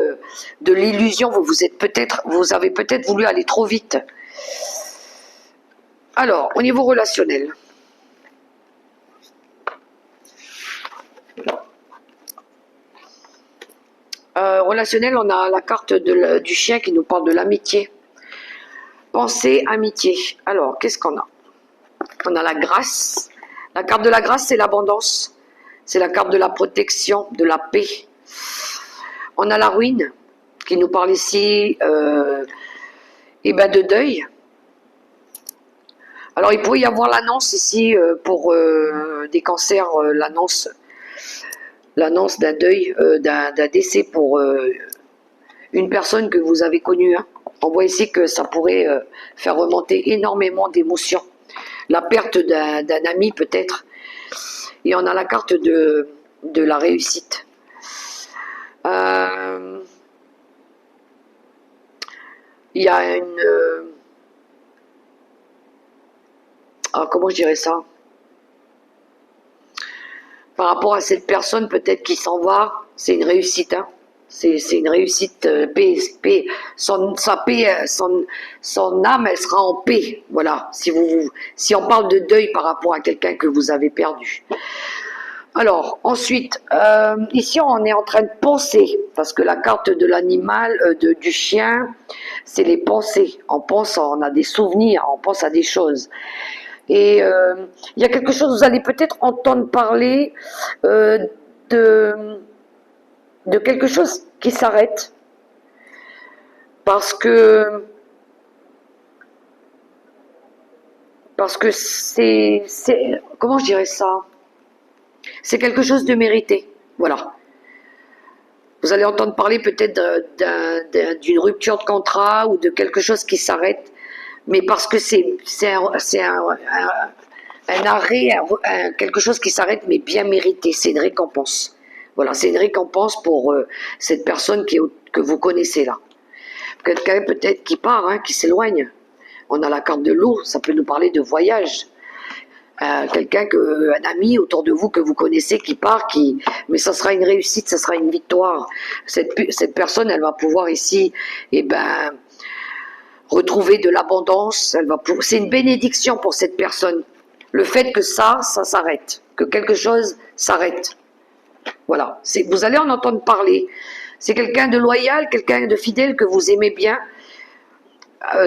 de l'illusion, vous avez peut-être voulu aller trop vite. Alors, au niveau relationnel. Relationnel, on a la carte du chien qui nous parle de l'amitié. Pensée, amitié. Alors, qu'est-ce qu'on a? On a la grâce. La carte de la grâce, c'est l'abondance. C'est la carte de la protection, de la paix. On a la ruine, qui nous parle ici de deuil. Alors, il pourrait y avoir l'annonce ici pour des cancers, l'annonce d'un deuil, d'un décès pour une personne que vous avez connue. Hein. On voit ici que ça pourrait faire remonter énormément d'émotions. La perte d'un ami peut-être. Et on a la carte de la réussite. Il y a une... comment je dirais ça? Par rapport à cette personne peut-être qui s'en va, c'est une réussite. Hein. C'est une réussite, paix, sa paix, son âme, elle sera en paix. Voilà, si on parle de deuil par rapport à quelqu'un que vous avez perdu. Alors, ensuite, ici, on est en train de penser, parce que la carte de l'animal, du chien, c'est les pensées. On pense, on a des souvenirs, on pense à des choses. Et il y a quelque chose, vous allez peut-être entendre parler euh, de, de quelque chose qui s'arrête, parce que comment je dirais ça? C'est quelque chose de mérité. Voilà. Vous allez entendre parler peut-être d'une rupture de contrat ou de quelque chose qui s'arrête, mais parce que c'est un arrêt, quelque chose qui s'arrête, mais bien mérité. C'est une récompense. Voilà, c'est une récompense pour cette personne que vous connaissez là. Quelqu'un peut-être qui part, hein, qui s'éloigne. On a la carte de l'eau, ça peut nous parler de voyage. Quelqu'un un ami autour de vous que vous connaissez qui part, mais ça sera une réussite, ça sera une victoire. Cette personne, elle va pouvoir ici, eh ben, retrouver de l'abondance. C'est une bénédiction pour cette personne. Le fait que ça s'arrête, que quelque chose s'arrête. Voilà. Vous allez en entendre parler. C'est quelqu'un de loyal, quelqu'un de fidèle que vous aimez bien,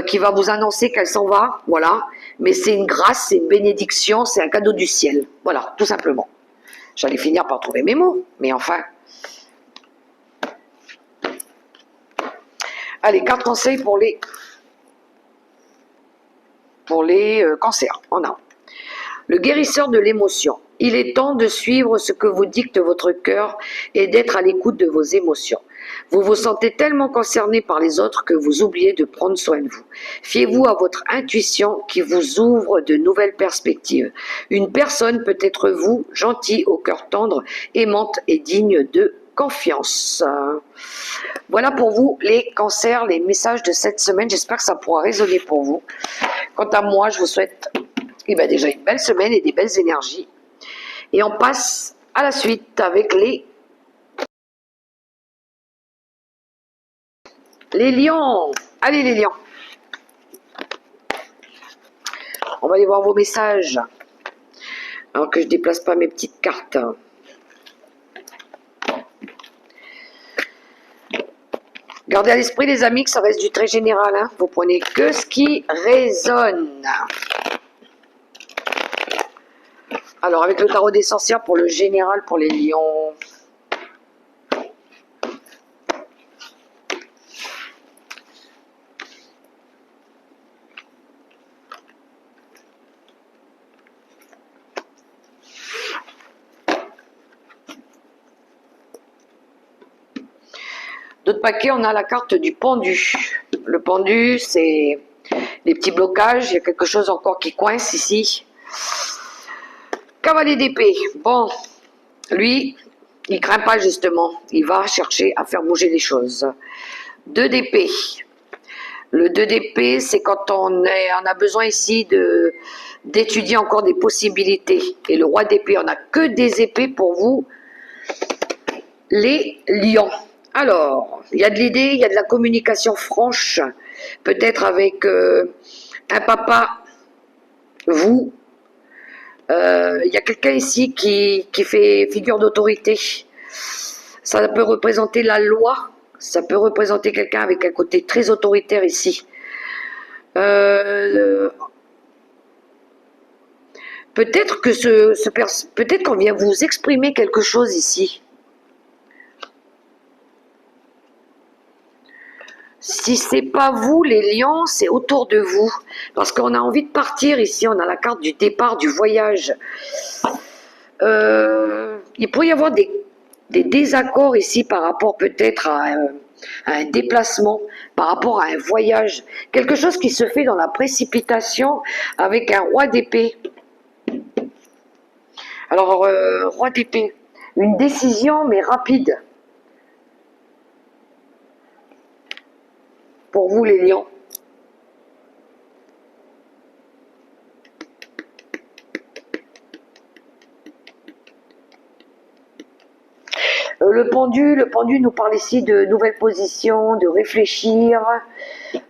qui va vous annoncer qu'elle s'en va, voilà. Mais c'est une grâce, c'est une bénédiction, c'est un cadeau du ciel. Voilà, tout simplement. J'allais finir par trouver mes mots, mais enfin. Allez, 4 conseils pour les cancers. On a le guérisseur de l'émotion. Il est temps de suivre ce que vous dicte votre cœur et d'être à l'écoute de vos émotions. Vous vous sentez tellement concerné par les autres que vous oubliez de prendre soin de vous. Fiez-vous à votre intuition qui vous ouvre de nouvelles perspectives. Une personne peut être vous, gentil, au cœur tendre, aimante et digne de confiance. Voilà pour vous les cancers, les messages de cette semaine. J'espère que ça pourra résonner pour vous. Quant à moi, je vous souhaite déjà une belle semaine et des belles énergies. Et on passe à la suite avec les lions. Allez les lions. On va aller voir vos messages. Alors que je ne déplace pas mes petites cartes. Gardez à l'esprit les amis que ça reste du très général. Hein. Vous prenez que ce qui résonne. Alors avec le tarot des sorcières pour le général pour les lions. D'autres paquets, on a la carte du pendu. Le pendu, c'est les petits blocages. Il y a quelque chose encore qui coince ici. Cavalier d'épée. Bon, lui, il craint pas justement. Il va chercher à faire bouger les choses. 2 d'épée. Le 2 d'épée, c'est quand on a besoin ici d'étudier encore des possibilités. Et le roi d'épée, on n'a que des épées pour vous, les lions. Alors, il y a de l'idée, il y a de la communication franche, peut-être avec un papa, vous. Il y a quelqu'un ici qui fait figure d'autorité. Ça peut représenter la loi, ça peut représenter quelqu'un avec un côté très autoritaire ici. Peut-être que peut-être qu'on vient vous exprimer quelque chose ici. Si c'est pas vous, les lions, c'est autour de vous. Parce qu'on a envie de partir ici, on a la carte du départ, du voyage. Il pourrait y avoir des désaccords ici par rapport peut-être à un déplacement, par rapport à un voyage. Quelque chose qui se fait dans la précipitation avec un roi d'épée. Alors, roi d'épée, une décision mais rapide. Pour vous les lions. Le le pendu nous parle ici de nouvelles positions, de réfléchir,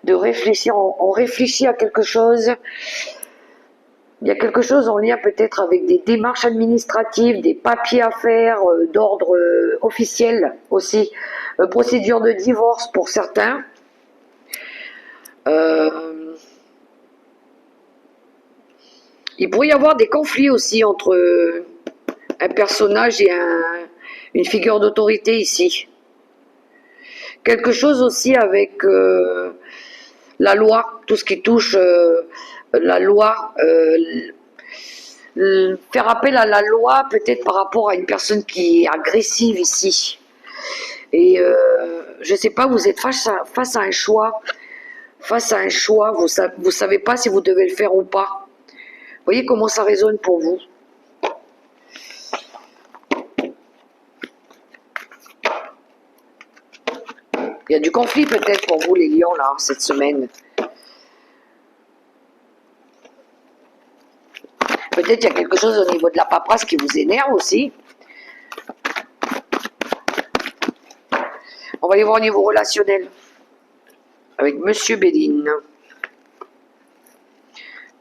on réfléchit à quelque chose. Il y a quelque chose en lien peut-être avec des démarches administratives, des papiers à faire, d'ordre officiel aussi, procédure de divorce pour certains. Il pourrait y avoir des conflits aussi entre un personnage et une figure d'autorité ici. Quelque chose aussi avec la loi, tout ce qui touche la loi, faire appel à la loi peut-être par rapport à une personne qui est agressive ici. Et je ne sais pas, vous êtes face à un choix, vous savez pas si vous devez le faire ou pas. Vous voyez comment ça résonne pour vous? Il y a du conflit peut-être pour vous les lions là, cette semaine. Peut-être il y a quelque chose au niveau de la paperasse qui vous énerve aussi. On va aller voir au niveau relationnel. Avec Monsieur Béline.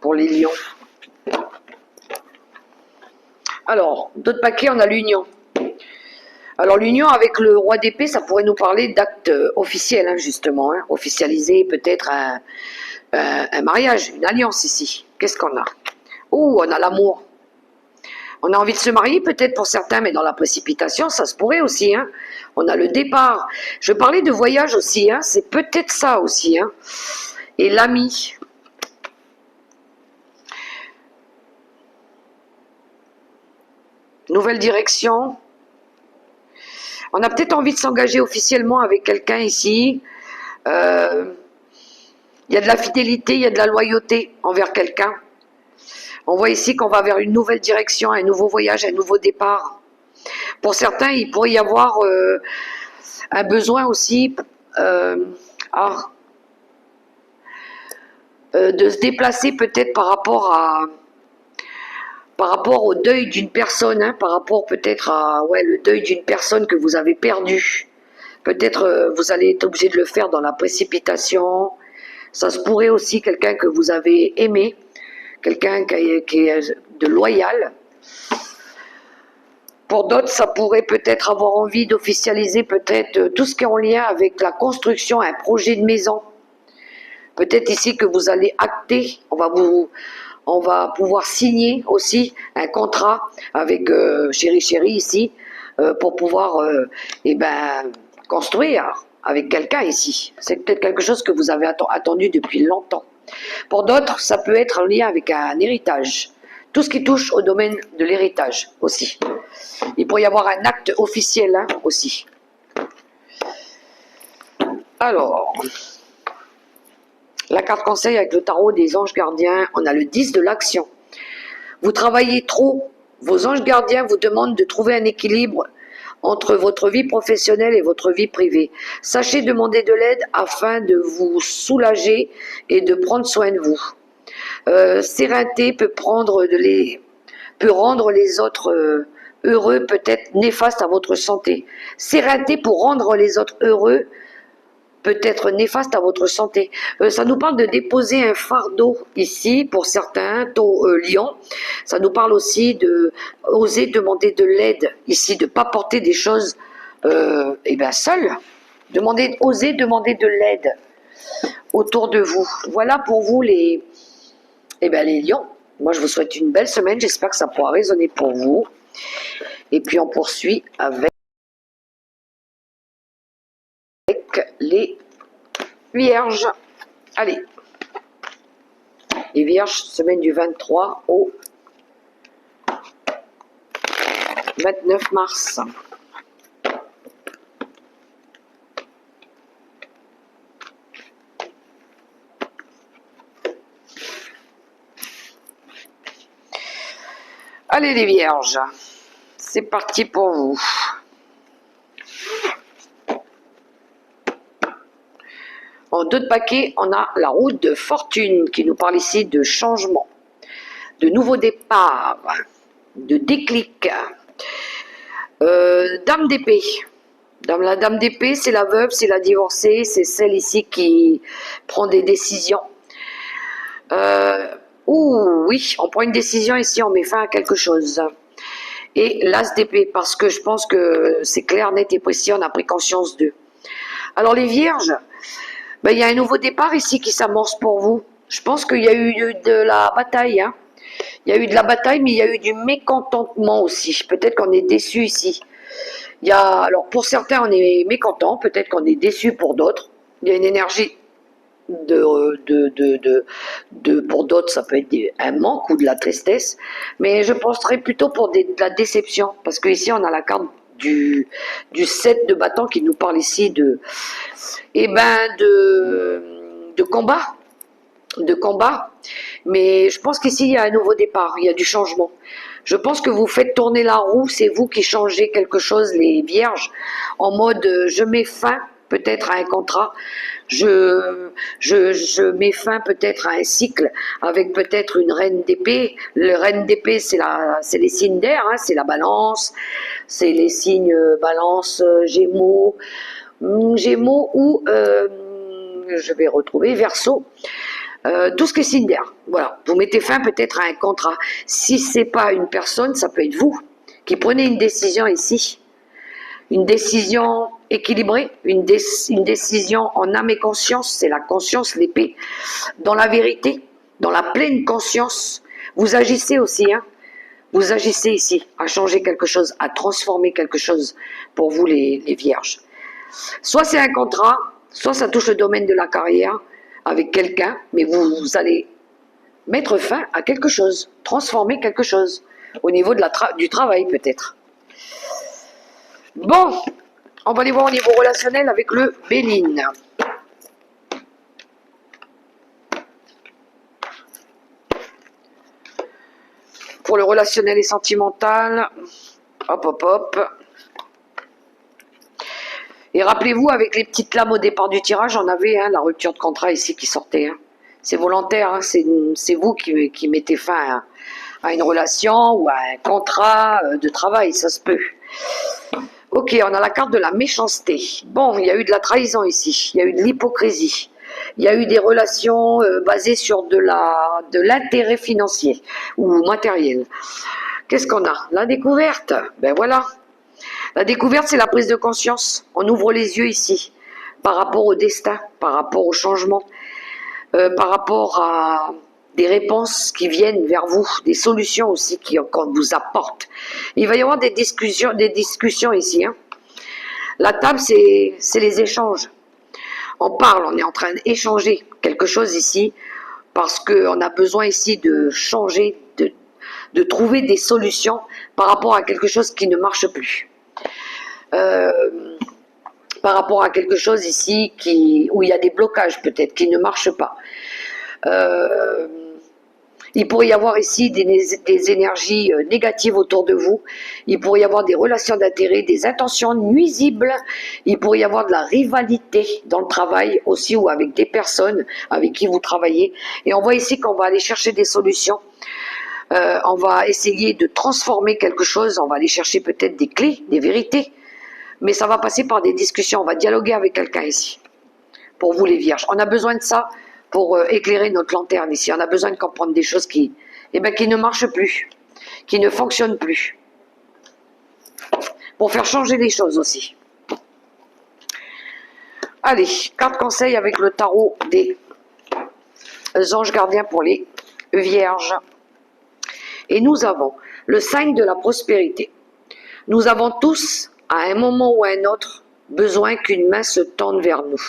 Pour les lions. Alors, d'autres paquets, on a l'union. Alors l'union avec le roi d'épée, ça pourrait nous parler d'actes officiels, hein, justement. Hein, officialiser peut-être un mariage, une alliance ici. Qu'est-ce qu'on a? Oh, on a l'amour. On a envie de se marier peut-être pour certains, mais dans la précipitation, ça se pourrait aussi. Hein. On a le départ. Je parlais de voyage aussi, hein, c'est peut-être ça aussi. Hein. Et l'ami. Nouvelle direction. On a peut-être envie de s'engager officiellement avec quelqu'un ici. Il y a de la fidélité, il y a de la loyauté envers quelqu'un. On voit ici qu'on va vers une nouvelle direction, un nouveau voyage, un nouveau départ. Pour certains, il pourrait y avoir un besoin aussi de se déplacer peut-être par rapport au deuil d'une personne, hein, par rapport peut-être à le deuil d'une personne que vous avez perdue. Peut-être vous allez être obligé de le faire dans la précipitation. Ça se pourrait aussi quelqu'un que vous avez aimé, quelqu'un qui est de loyal. Pour d'autres, ça pourrait peut-être avoir envie d'officialiser peut-être tout ce qui est en lien avec la construction, un projet de maison. Peut-être ici que vous allez acter, on va pouvoir signer aussi un contrat avec Chéri Chéri ici pour pouvoir construire avec quelqu'un ici. C'est peut-être quelque chose que vous avez attendu depuis longtemps. Pour d'autres, ça peut être en lien avec un héritage. Tout ce qui touche au domaine de l'héritage aussi. Il pourrait y avoir un acte officiel hein, aussi. Alors, la carte conseil avec le tarot des anges gardiens, on a le 10 de l'action. Vous travaillez trop, vos anges gardiens vous demandent de trouver un équilibre entre votre vie professionnelle et votre vie privée. Sachez demander de l'aide afin de vous soulager et de prendre soin de vous. Sérénité peut rendre les autres heureux, peut-être néfaste à votre santé. Sérénité pour rendre les autres heureux, peut être néfaste à votre santé. Ça nous parle de déposer un fardeau ici pour certains, lions. Ça nous parle aussi de oser demander de l'aide ici, de ne pas porter des choses seul. Oser demander de l'aide autour de vous. Voilà pour vous les lions. Moi, je vous souhaite une belle semaine. J'espère que ça pourra résonner pour vous. Et puis, on poursuit avec les vierges. Allez. Les vierges, semaine du 23 au 29 mars. Allez les vierges, c'est parti pour vous. En 2 de paquets, on a la route de fortune qui nous parle ici de changement, de nouveau départ, de déclic. Dame d'épée. La dame d'épée, c'est la veuve, c'est la divorcée, c'est celle ici qui prend des décisions. Ouh, oui, on prend une décision ici, on met fin à quelque chose. Et l'as d'épée, parce que je pense que c'est clair, net et précis, on a pris conscience d'eux. Alors les vierges, ben, il y a un nouveau départ ici qui s'amorce pour vous. Je pense qu'il y a eu de la bataille, hein. Il y a eu de la bataille, mais il y a eu du mécontentement aussi. Peut-être qu'on est déçu ici. Alors pour certains, on est mécontent, peut-être qu'on est déçu pour d'autres. Il y a une énergie pour d'autres, ça peut être un manque ou de la tristesse, mais je penserais plutôt pour de la déception, parce que ici on a la carte du 7 de bâton qui nous parle ici de combat, mais je pense qu'ici il y a un nouveau départ, il y a du changement. Je pense que vous faites tourner la roue, c'est vous qui changez quelque chose, les vierges, en mode je mets fin peut-être à un contrat, je mets fin peut-être à un cycle avec peut-être une reine d'épée. Le reine d'épée, c'est les signes d'air, hein, c'est la balance, c'est les signes balance, gémeaux ou je vais retrouver Verseau. Tout ce qui est signe d'air, voilà. Vous mettez fin peut-être à un contrat. Si c'est pas une personne, ça peut être vous qui prenez une décision ici. Une décision équilibrée, une décision en âme et conscience, c'est la conscience, l'épée. Dans la vérité, dans la pleine conscience, vous agissez aussi, hein. Vous agissez ici à changer quelque chose, à transformer quelque chose pour vous les vierges. Soit c'est un contrat, soit ça touche le domaine de la carrière avec quelqu'un, mais vous allez mettre fin à quelque chose, transformer quelque chose, au niveau du travail peut-être. Bon, on va aller voir au niveau relationnel avec le Béline. Pour le relationnel et sentimental, hop. Et rappelez-vous, avec les petites lames au départ du tirage, on avait la rupture de contrat ici qui sortait. Hein. C'est volontaire, hein, c'est vous qui mettez fin à une relation ou à un contrat de travail, ça se peut. Ok, on a la carte de la méchanceté. Bon, il y a eu de la trahison ici, il y a eu de l'hypocrisie, il y a eu des relations basées sur de l'intérêt financier ou matériel. Qu'est-ce qu'on a? La découverte, ben voilà. La découverte, c'est la prise de conscience. On ouvre les yeux ici, par rapport au destin, par rapport au changement, par rapport à des réponses qui viennent vers vous, des solutions aussi qu'on vous apporte. Il va y avoir des discussions ici. Hein. La table, c'est les échanges. On parle, on est en train d'échanger quelque chose ici, parce qu'on a besoin ici de changer, de trouver des solutions par rapport à quelque chose qui ne marche plus. Par rapport à quelque chose ici où il y a des blocages peut-être, qui ne marchent pas. Il pourrait y avoir ici des énergies négatives autour de vous. Il pourrait y avoir des relations d'intérêt, des intentions nuisibles. Il pourrait y avoir de la rivalité dans le travail aussi ou avec des personnes avec qui vous travaillez. Et on voit ici qu'on va aller chercher des solutions. On va essayer de transformer quelque chose. On va aller chercher peut-être des clés, des vérités. Mais ça va passer par des discussions. On va dialoguer avec quelqu'un ici. Pour vous les vierges. On a besoin de ça pour éclairer notre lanterne ici. On a besoin de comprendre des choses qui ne marchent plus, qui ne fonctionnent plus. Pour faire changer les choses aussi. Allez, carte conseil avec le tarot des anges gardiens pour les vierges. Et nous avons le 5 de la prospérité. Nous avons tous, à un moment ou à un autre, besoin qu'une main se tende vers nous.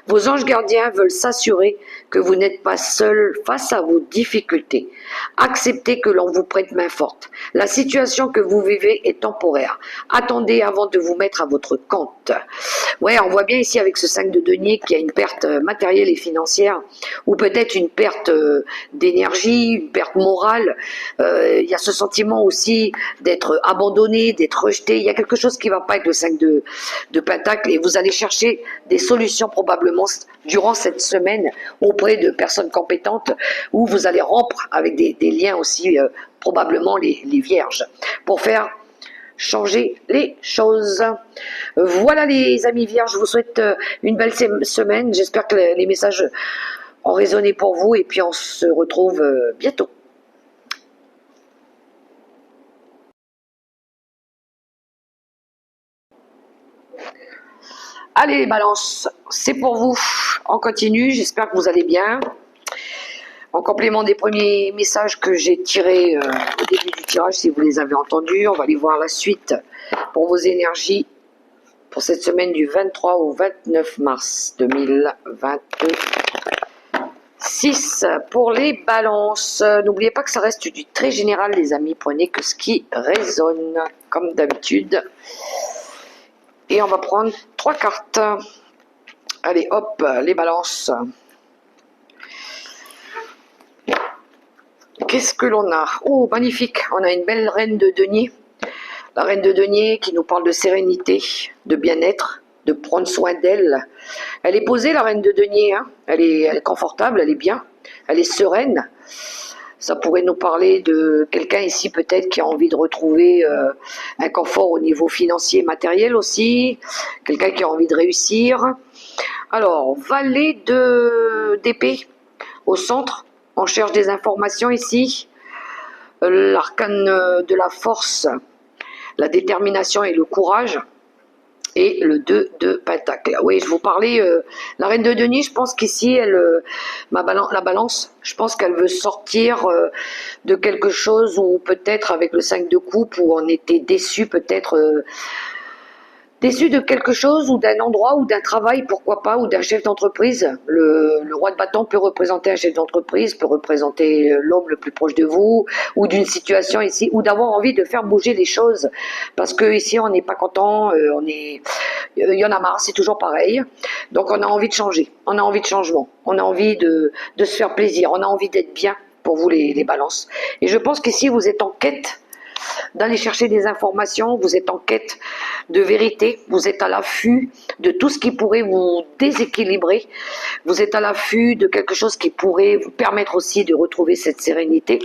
Vos anges gardiens veulent s'assurer que vous n'êtes pas seul face à vos difficultés. Acceptez que l'on vous prête main forte. La situation que vous vivez est temporaire. Attendez avant de vous mettre à votre compte. Ouais, on voit bien ici avec ce 5 de denier qu'il y a une perte matérielle et financière, ou peut-être une perte d'énergie, une perte morale. Il y a ce sentiment aussi d'être abandonné, d'être rejeté. Il y a quelque chose qui ne va pas avec le 5 de Pentacle et vous allez chercher des solutions probablement durant cette semaine auprès de personnes compétentes où vous allez rompre avec des liens aussi probablement les vierges pour faire changer les choses. Voilà les amis vierges, je vous souhaite une belle semaine. J'espère que les messages ont résonné pour vous et puis on se retrouve bientôt. Allez les balances, c'est pour vous. On continue, j'espère que vous allez bien. En complément des premiers messages que j'ai tirés au début du tirage, si vous les avez entendus, on va aller voir la suite pour vos énergies pour cette semaine du 23 au 29 mars 2026. Pour les balances, n'oubliez pas que ça reste du très général les amis, prenez que ce qui résonne comme d'habitude. Et on va prendre 3 cartes. Allez hop, les balances. Qu'est-ce que l'on a? Oh, magnifique, on a une belle reine de denier. La reine de denier qui nous parle de sérénité, de bien-être, de prendre soin d'elle. Elle est posée, la reine de denier, hein. Elle est confortable, elle est bien, elle est sereine. Ça pourrait nous parler de quelqu'un ici peut-être qui a envie de retrouver un confort au niveau financier et matériel aussi. Quelqu'un qui a envie de réussir. Alors, valet d'épée au centre. On cherche des informations ici. L'arcane de la force, la détermination et le courage. Et le 2 de pentacle. Oui, je vous parlais, la reine de denier, je pense qu'ici, la balance, je pense qu'elle veut sortir de quelque chose où peut-être avec le 5 de coupe, où on était déçu peut-être déçu de quelque chose ou d'un endroit ou d'un travail, pourquoi pas, ou d'un chef d'entreprise. Le roi de bâton peut représenter un chef d'entreprise, peut représenter l'homme le plus proche de vous, ou d'une situation ici, ou d'avoir envie de faire bouger les choses. Parce que ici, on n'est pas content, il y en a marre, c'est toujours pareil. Donc on a envie de changer, on a envie de changement, on a envie de se faire plaisir, on a envie d'être bien pour vous les balances. Et je pense qu'ici, vous êtes en quête d'aller chercher des informations, vous êtes en quête de vérité, vous êtes à l'affût de tout ce qui pourrait vous déséquilibrer, vous êtes à l'affût de quelque chose qui pourrait vous permettre aussi de retrouver cette sérénité.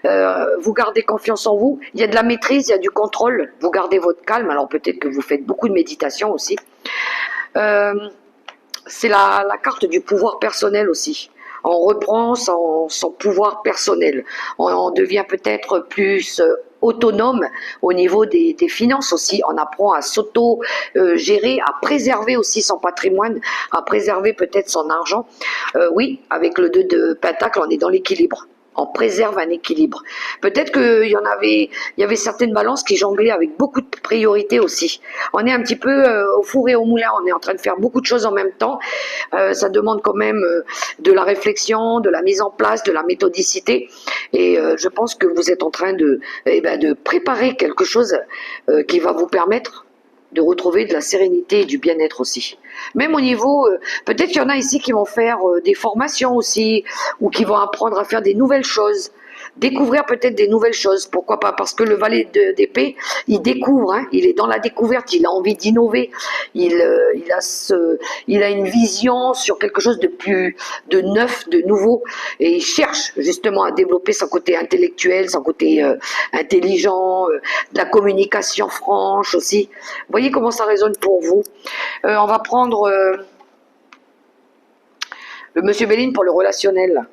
Vous gardez confiance en vous, il y a de la maîtrise, il y a du contrôle, vous gardez votre calme, alors peut-être que vous faites beaucoup de méditation aussi. C'est la carte du pouvoir personnel aussi. On reprend son pouvoir personnel. On devient peut-être plus autonome au niveau des finances aussi. On apprend à s'auto-gérer, à préserver aussi son patrimoine, à préserver peut-être son argent. Oui, avec le 2 de pentacle, on est dans l'équilibre. On préserve un équilibre. Peut-être qu'il il y avait certaines balances qui jonglaient avec beaucoup de priorités aussi. On est un petit peu au four et au moulin, on est en train de faire beaucoup de choses en même temps. Ça demande quand même de la réflexion, de la mise en place, de la méthodicité. Et je pense que vous êtes en train de préparer quelque chose qui va vous permettre de retrouver de la sérénité et du bien-être aussi. Même au niveau, peut-être qu'il y en a ici qui vont faire des formations aussi, ou qui vont apprendre à faire des nouvelles choses, découvrir peut-être des nouvelles choses, pourquoi pas, parce que le valet d'épée, il découvre, hein, il est dans la découverte, il a envie d'innover, il a une vision sur quelque chose de neuf, de nouveau, et il cherche justement à développer son côté intellectuel, son côté intelligent, de la communication franche aussi. Vous voyez comment ça résonne pour vous. On va prendre le Monsieur Béline pour le relationnel.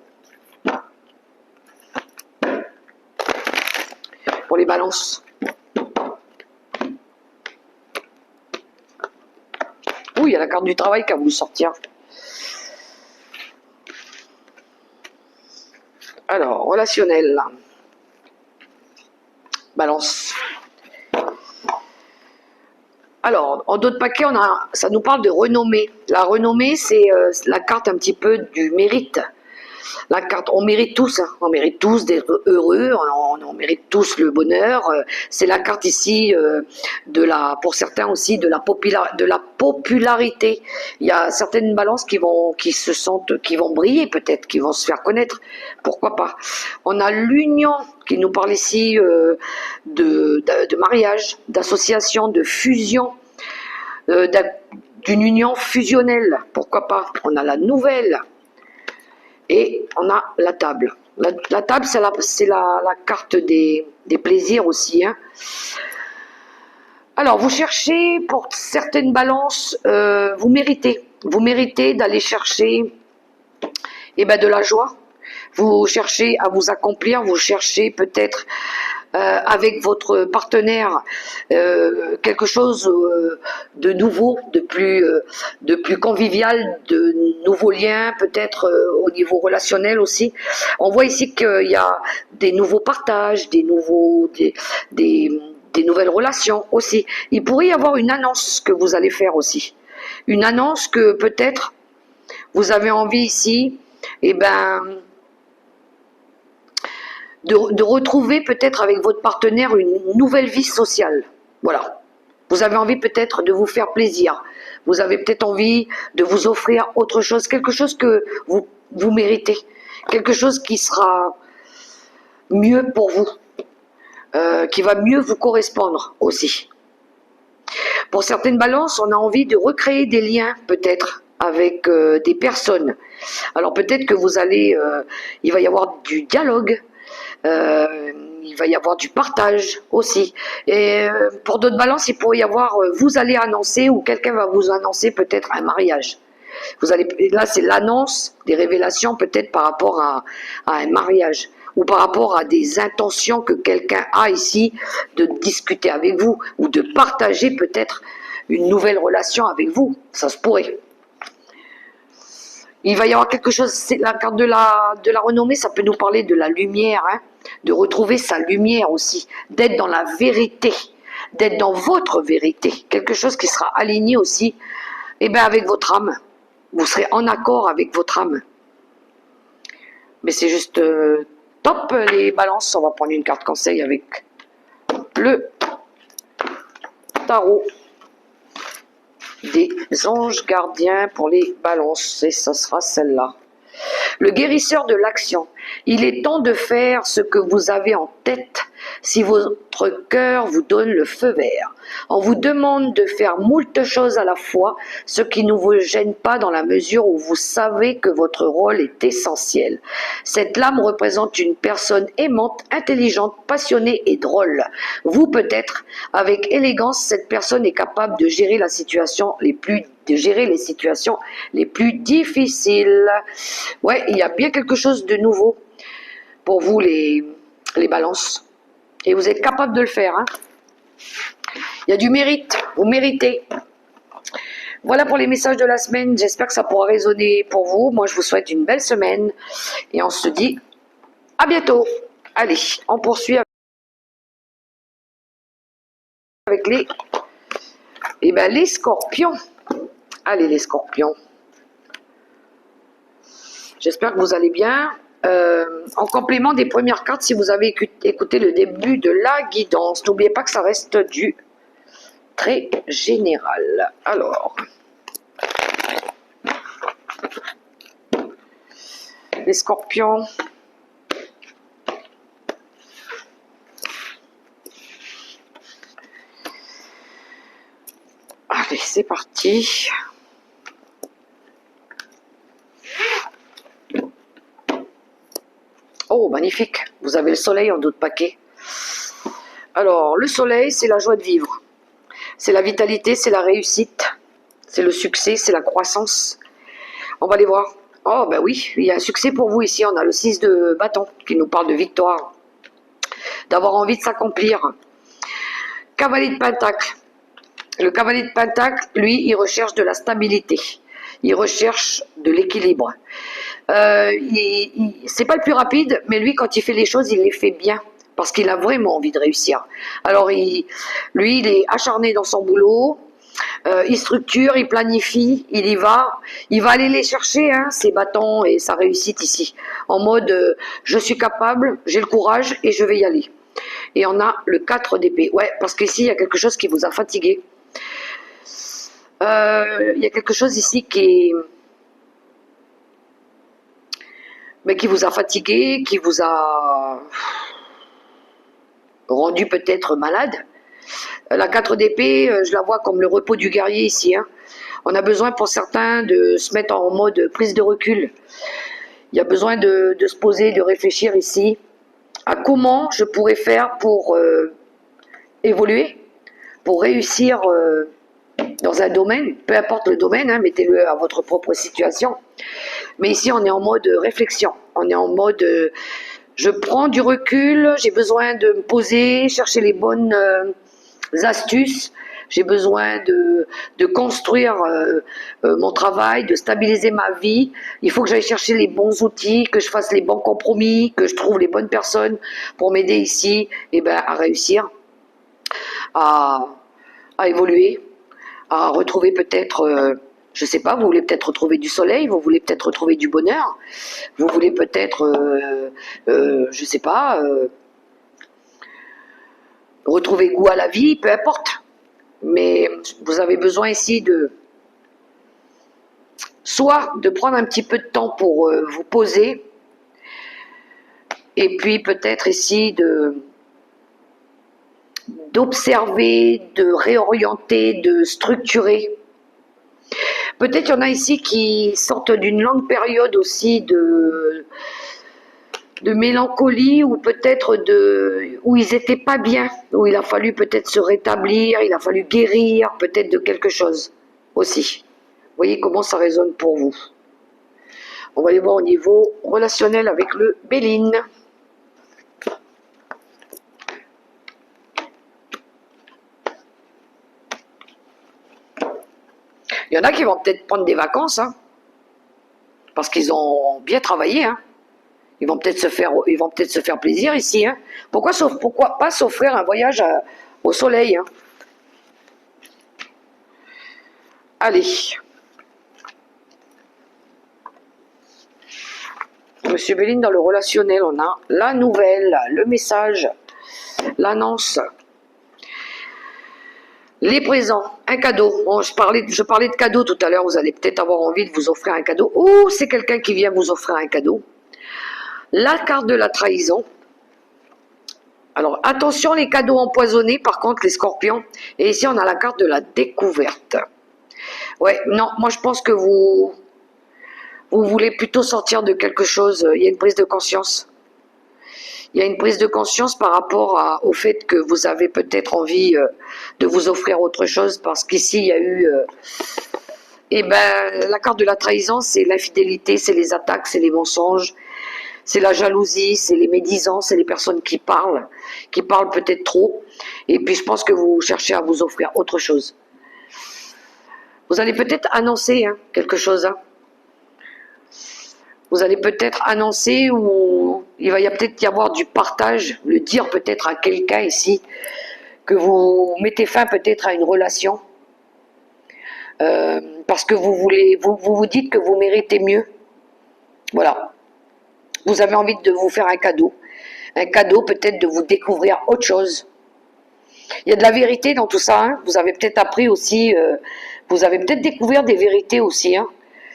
Pour les balances. Oui, il y a la carte du travail qui va vous sortir. Alors, relationnel. Balance. Alors, en d'autres paquets, ça nous parle de renommée. La renommée, c'est la carte un petit peu du mérite. La carte, on mérite tous, hein, on mérite tous d'être heureux, on mérite tous le bonheur. C'est la carte ici pour certains aussi de la popularité. Il y a certaines balances qui vont briller peut-être, qui vont se faire connaître. Pourquoi pas. On a l'union qui nous parle ici de mariage, d'association, de fusion, d'une union fusionnelle. Pourquoi pas. On a la nouvelle. Et on a la table. La table, c'est la carte des plaisirs aussi. Hein. Alors, vous cherchez, pour certaines balances, vous méritez d'aller chercher de la joie. Vous cherchez à vous accomplir, vous cherchez peut-être avec votre partenaire quelque chose de nouveau, de plus convivial, de nouveaux liens, peut-être au niveau relationnel aussi. On voit ici qu'il y a des nouveaux partages, des nouvelles relations aussi. Il pourrait y avoir une annonce que vous allez faire aussi. Une annonce que peut-être vous avez envie ici, de retrouver peut-être avec votre partenaire une nouvelle vie sociale. Voilà. Vous avez envie peut-être de vous faire plaisir. Vous avez peut-être envie de vous offrir autre chose, quelque chose que vous méritez. Quelque chose qui sera mieux pour vous, qui va mieux vous correspondre aussi. Pour certaines balances, on a envie de recréer des liens peut-être avec des personnes. Alors peut-être que il va y avoir du dialogue, il va y avoir du partage aussi. Et pour d'autres balances, il pourrait y avoir, vous allez annoncer ou quelqu'un va vous annoncer peut-être un mariage. Là, c'est l'annonce des révélations peut-être par rapport à un mariage ou par rapport à des intentions que quelqu'un a ici de discuter avec vous ou de partager peut-être une nouvelle relation avec vous. Ça se pourrait. Il va y avoir quelque chose, c'est la carte de la renommée, ça peut nous parler de la lumière, hein, de retrouver sa lumière aussi, d'être dans la vérité, d'être dans votre vérité, quelque chose qui sera aligné aussi avec votre âme. Vous serez en accord avec votre âme. Mais c'est juste top les balances. On va prendre une carte conseil avec le tarot des anges gardiens pour les balances. Et ça sera celle-là. Le guérisseur de l'action. Il est temps de faire ce que vous avez en tête si votre cœur vous donne le feu vert. On vous demande de faire moult choses à la fois, ce qui ne vous gêne pas dans la mesure où vous savez que votre rôle est essentiel. Cette lame représente une personne aimante, intelligente, passionnée et drôle. Vous peut-être, avec élégance, cette personne est capable de gérer les situations les plus difficiles. Ouais, il y a bien quelque chose de nouveau pour vous les balances. Et vous êtes capable de le faire. Hein. Il y a du mérite, vous méritez. Voilà pour les messages de la semaine. J'espère que ça pourra résonner pour vous. Moi, je vous souhaite une belle semaine. Et on se dit à bientôt. Allez, on poursuit avec les scorpions. Allez, les scorpions. J'espère que vous allez bien. En complément des premières cartes, si vous avez écouté le début de la guidance, n'oubliez pas que ça reste du très général. Alors, les scorpions. Allez, c'est parti. Oh, magnifique. Vous avez le soleil en dos de paquet. Alors, le soleil, c'est la joie de vivre. C'est la vitalité, c'est la réussite. C'est le succès, c'est la croissance. On va aller voir. Oh, ben oui, il y a un succès pour vous ici. On a le 6 de bâton qui nous parle de victoire. D'avoir envie de s'accomplir. Cavalier de Pentacle. Le cavalier de Pentacle, lui, il recherche de la stabilité. Il recherche de l'équilibre. C'est pas le plus rapide, mais lui, quand il fait les choses, il les fait bien. Parce qu'il a vraiment envie de réussir. Alors, lui, il est acharné dans son boulot. Il structure, il planifie, il y va. Il va aller les chercher, hein, ses bâtons et sa réussite ici. En mode, je suis capable, j'ai le courage et je vais y aller. Et on a le 4 d'épée. Ouais, parce qu'ici, il y a quelque chose qui vous a fatigué. Il y a quelque chose ici qui vous a fatigué, qui vous a rendu peut-être malade. La 4 d'épée, je la vois comme le repos du guerrier ici. Hein. On a besoin pour certains de se mettre en mode prise de recul. Il y a besoin de se poser, de réfléchir ici à comment je pourrais faire pour évoluer, pour réussir dans un domaine, peu importe le domaine, hein, mettez-le à votre propre situation. Mais ici, on est en mode réflexion. On est en mode, je prends du recul, j'ai besoin de me poser, chercher les bonnes astuces. J'ai besoin de construire mon travail, de stabiliser ma vie. Il faut que j'aille chercher les bons outils, que je fasse les bons compromis, que je trouve les bonnes personnes pour m'aider ici et ben, à réussir, à, à évoluer, à retrouver peut-être, je sais pas, vous voulez peut-être retrouver du soleil, vous voulez peut-être retrouver du bonheur, vous voulez peut-être, je sais pas, retrouver goût à la vie, peu importe. Mais vous avez besoin ici de soit de prendre un petit peu de temps pour vous poser, et puis peut-être ici d'observer, de réorienter, de structurer. Peut-être il y en a ici qui sortent d'une longue période aussi de mélancolie, ou peut-être où ils étaient pas bien, où il a fallu peut-être se rétablir, il a fallu guérir peut-être de quelque chose aussi. Vous voyez comment ça résonne pour vous. On va aller voir au niveau relationnel avec le Béline. Il y en a qui vont peut-être prendre des vacances, hein, parce qu'ils ont bien travaillé. Hein. Ils vont peut-être se faire plaisir ici. Hein. Pourquoi pas s'offrir un voyage au soleil, hein. Allez. Monsieur Béline, dans le relationnel, on a la nouvelle, le message, l'annonce, les présents, un cadeau. Bon, je parlais de cadeau tout à l'heure, vous allez peut-être avoir envie de vous offrir un cadeau. Ou c'est quelqu'un qui vient vous offrir un cadeau. La carte de la trahison. Alors, attention les cadeaux empoisonnés, par contre, les scorpions. Et ici, on a la carte de la découverte. Ouais, non, moi je pense que vous voulez plutôt sortir de quelque chose. Il y a une prise de conscience. Il y a une prise de conscience par rapport au fait que vous avez peut-être envie de vous offrir autre chose, parce qu'ici, il y a eu... la carte de la trahison, c'est l'infidélité, c'est les attaques, c'est les mensonges, c'est la jalousie, c'est les médisants, c'est les personnes qui parlent peut-être trop. Et puis, je pense que vous cherchez à vous offrir autre chose. Vous allez peut-être annoncer quelque chose, hein. Vous allez peut-être annoncer, ou il va peut-être y avoir du partage, le dire peut-être à quelqu'un ici, que vous mettez fin peut-être à une relation, parce que vous dites que vous méritez mieux. Voilà. Vous avez envie de vous faire un cadeau peut-être de vous découvrir autre chose. Il y a de la vérité dans tout ça, hein. Vous avez peut-être appris aussi, vous avez peut-être découvert des vérités aussi, hein.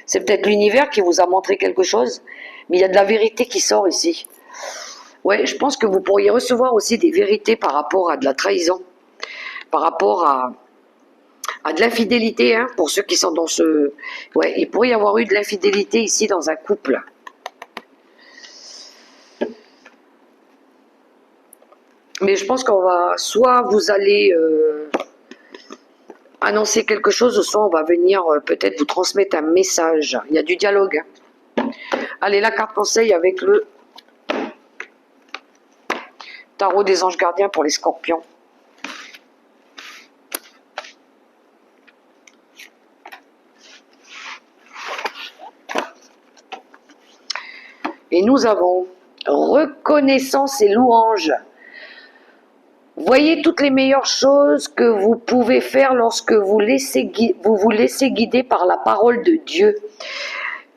C'est peut-être l'univers qui vous a montré quelque chose, mais il y a de la vérité qui sort ici. Ouais, je pense que vous pourriez recevoir aussi des vérités par rapport à de la trahison, par rapport à de l'infidélité, hein, pour ceux qui sont dans ce... Ouais, il pourrait y avoir eu de l'infidélité ici dans un couple. Mais je pense qu'on va... Soit vous allez... annoncer quelque chose, soit on va venir peut-être vous transmettre un message. Il y a du dialogue. Allez, la carte conseil avec le tarot des anges gardiens pour les scorpions. Et nous avons reconnaissance et louange. Voyez toutes les meilleures choses que vous pouvez faire lorsque vous vous laissez guider par la parole de Dieu.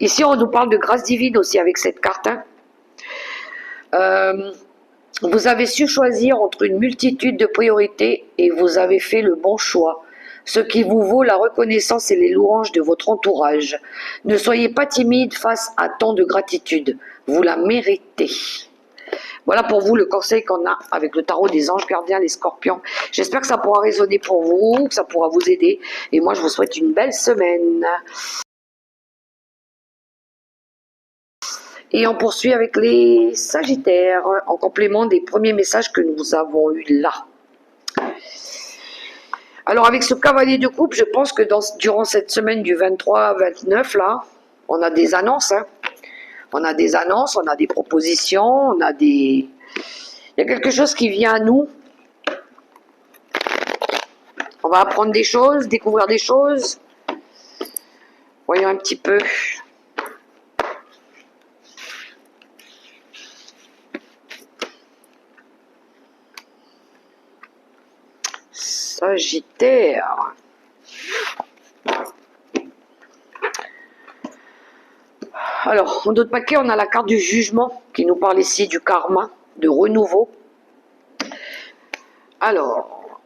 Ici, on nous parle de grâce divine aussi avec cette carte. Vous avez su choisir entre une multitude de priorités et vous avez fait le bon choix, ce qui vous vaut la reconnaissance et les louanges de votre entourage. Ne soyez pas timide face à tant de gratitude, vous la méritez. Voilà pour vous le conseil qu'on a avec le tarot des anges gardiens, les scorpions. J'espère que ça pourra résonner pour vous, que ça pourra vous aider. Et moi, je vous souhaite une belle semaine. Et on poursuit avec les Sagittaires, en complément des premiers messages que nous avons eus là. Alors avec ce cavalier de coupe, je pense que durant cette semaine du 23-29, là, on a des annonces. Hein. On a des annonces, on a des propositions, on a des... Il y a quelque chose qui vient à nous. On va apprendre des choses, découvrir des choses. Voyons un petit peu. Sagittaire. Alors, en d'autres paquets, on a la carte du jugement qui nous parle ici du karma, de renouveau. Alors,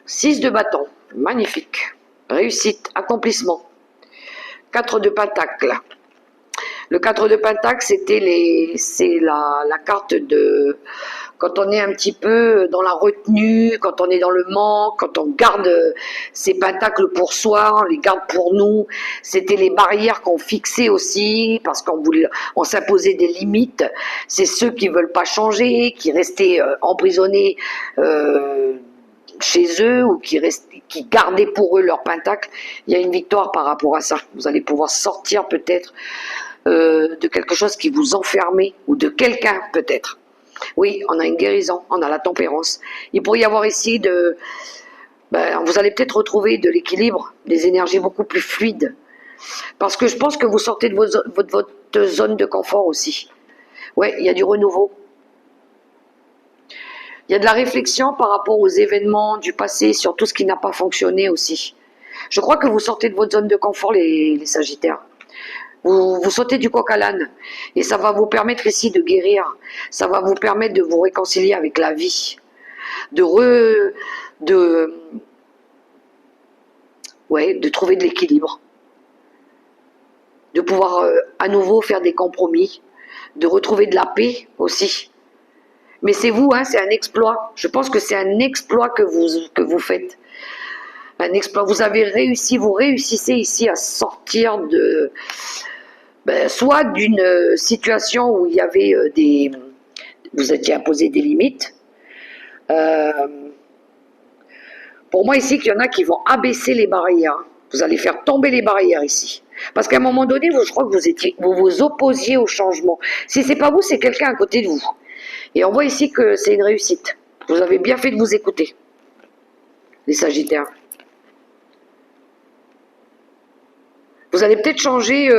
6 de bâton, magnifique. Réussite, accomplissement. 4 de pentacle. Le 4 de pentacle, c'est la carte de quand on est un petit peu dans la retenue, quand on est dans le manque, quand on garde ces pentacles pour soi, on les garde pour nous. C'était les barrières qu'on fixait aussi, parce on s'imposait des limites. C'est ceux qui veulent pas changer, qui restaient emprisonnés chez eux ou qui gardaient pour eux leur pentacle. Il y a une victoire par rapport à ça. Vous allez pouvoir sortir peut-être de quelque chose qui vous enfermait, ou de quelqu'un peut-être. Oui, on a une guérison, on a la tempérance. Il pourrait y avoir ici vous allez peut-être retrouver de l'équilibre, des énergies beaucoup plus fluides. Parce que je pense que vous sortez de votre zone de confort aussi. Oui, il y a du renouveau. Il y a de la réflexion par rapport aux événements du passé, sur tout ce qui n'a pas fonctionné aussi. Je crois que vous sortez de votre zone de confort, les Sagittaires. Vous sautez du coq à l'âne et ça va vous permettre ici de guérir, ça va vous permettre de vous réconcilier avec la vie, de trouver de l'équilibre, de pouvoir à nouveau faire des compromis, de retrouver de la paix aussi. Mais c'est vous, hein, c'est un exploit. Je pense que c'est un exploit que vous faites. Un exploit. Vous réussissez ici à sortir de... soit d'une situation où il y avait vous étiez imposé des limites. Pour moi ici, qu'il y en a qui vont abaisser les barrières. Vous allez faire tomber les barrières ici. Parce qu'à un moment donné, je crois que vous vous opposiez au changement. Si c'est pas vous, c'est quelqu'un à côté de vous. Et on voit ici que c'est une réussite. Vous avez bien fait de vous écouter, les Sagittaires. Vous allez peut-être changer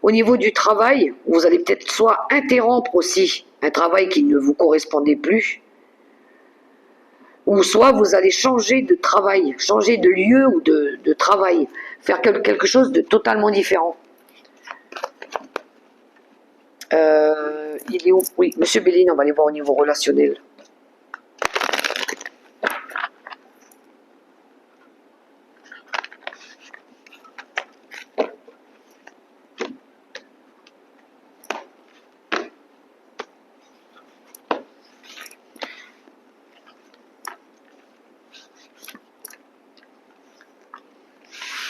au niveau du travail. Vous allez peut-être soit interrompre aussi un travail qui ne vous correspondait plus. Ou soit vous allez changer de travail, changer de lieu ou de travail. Faire quelque chose de totalement différent. Il est où? Oui, Monsieur Béline, on va aller voir au niveau relationnel.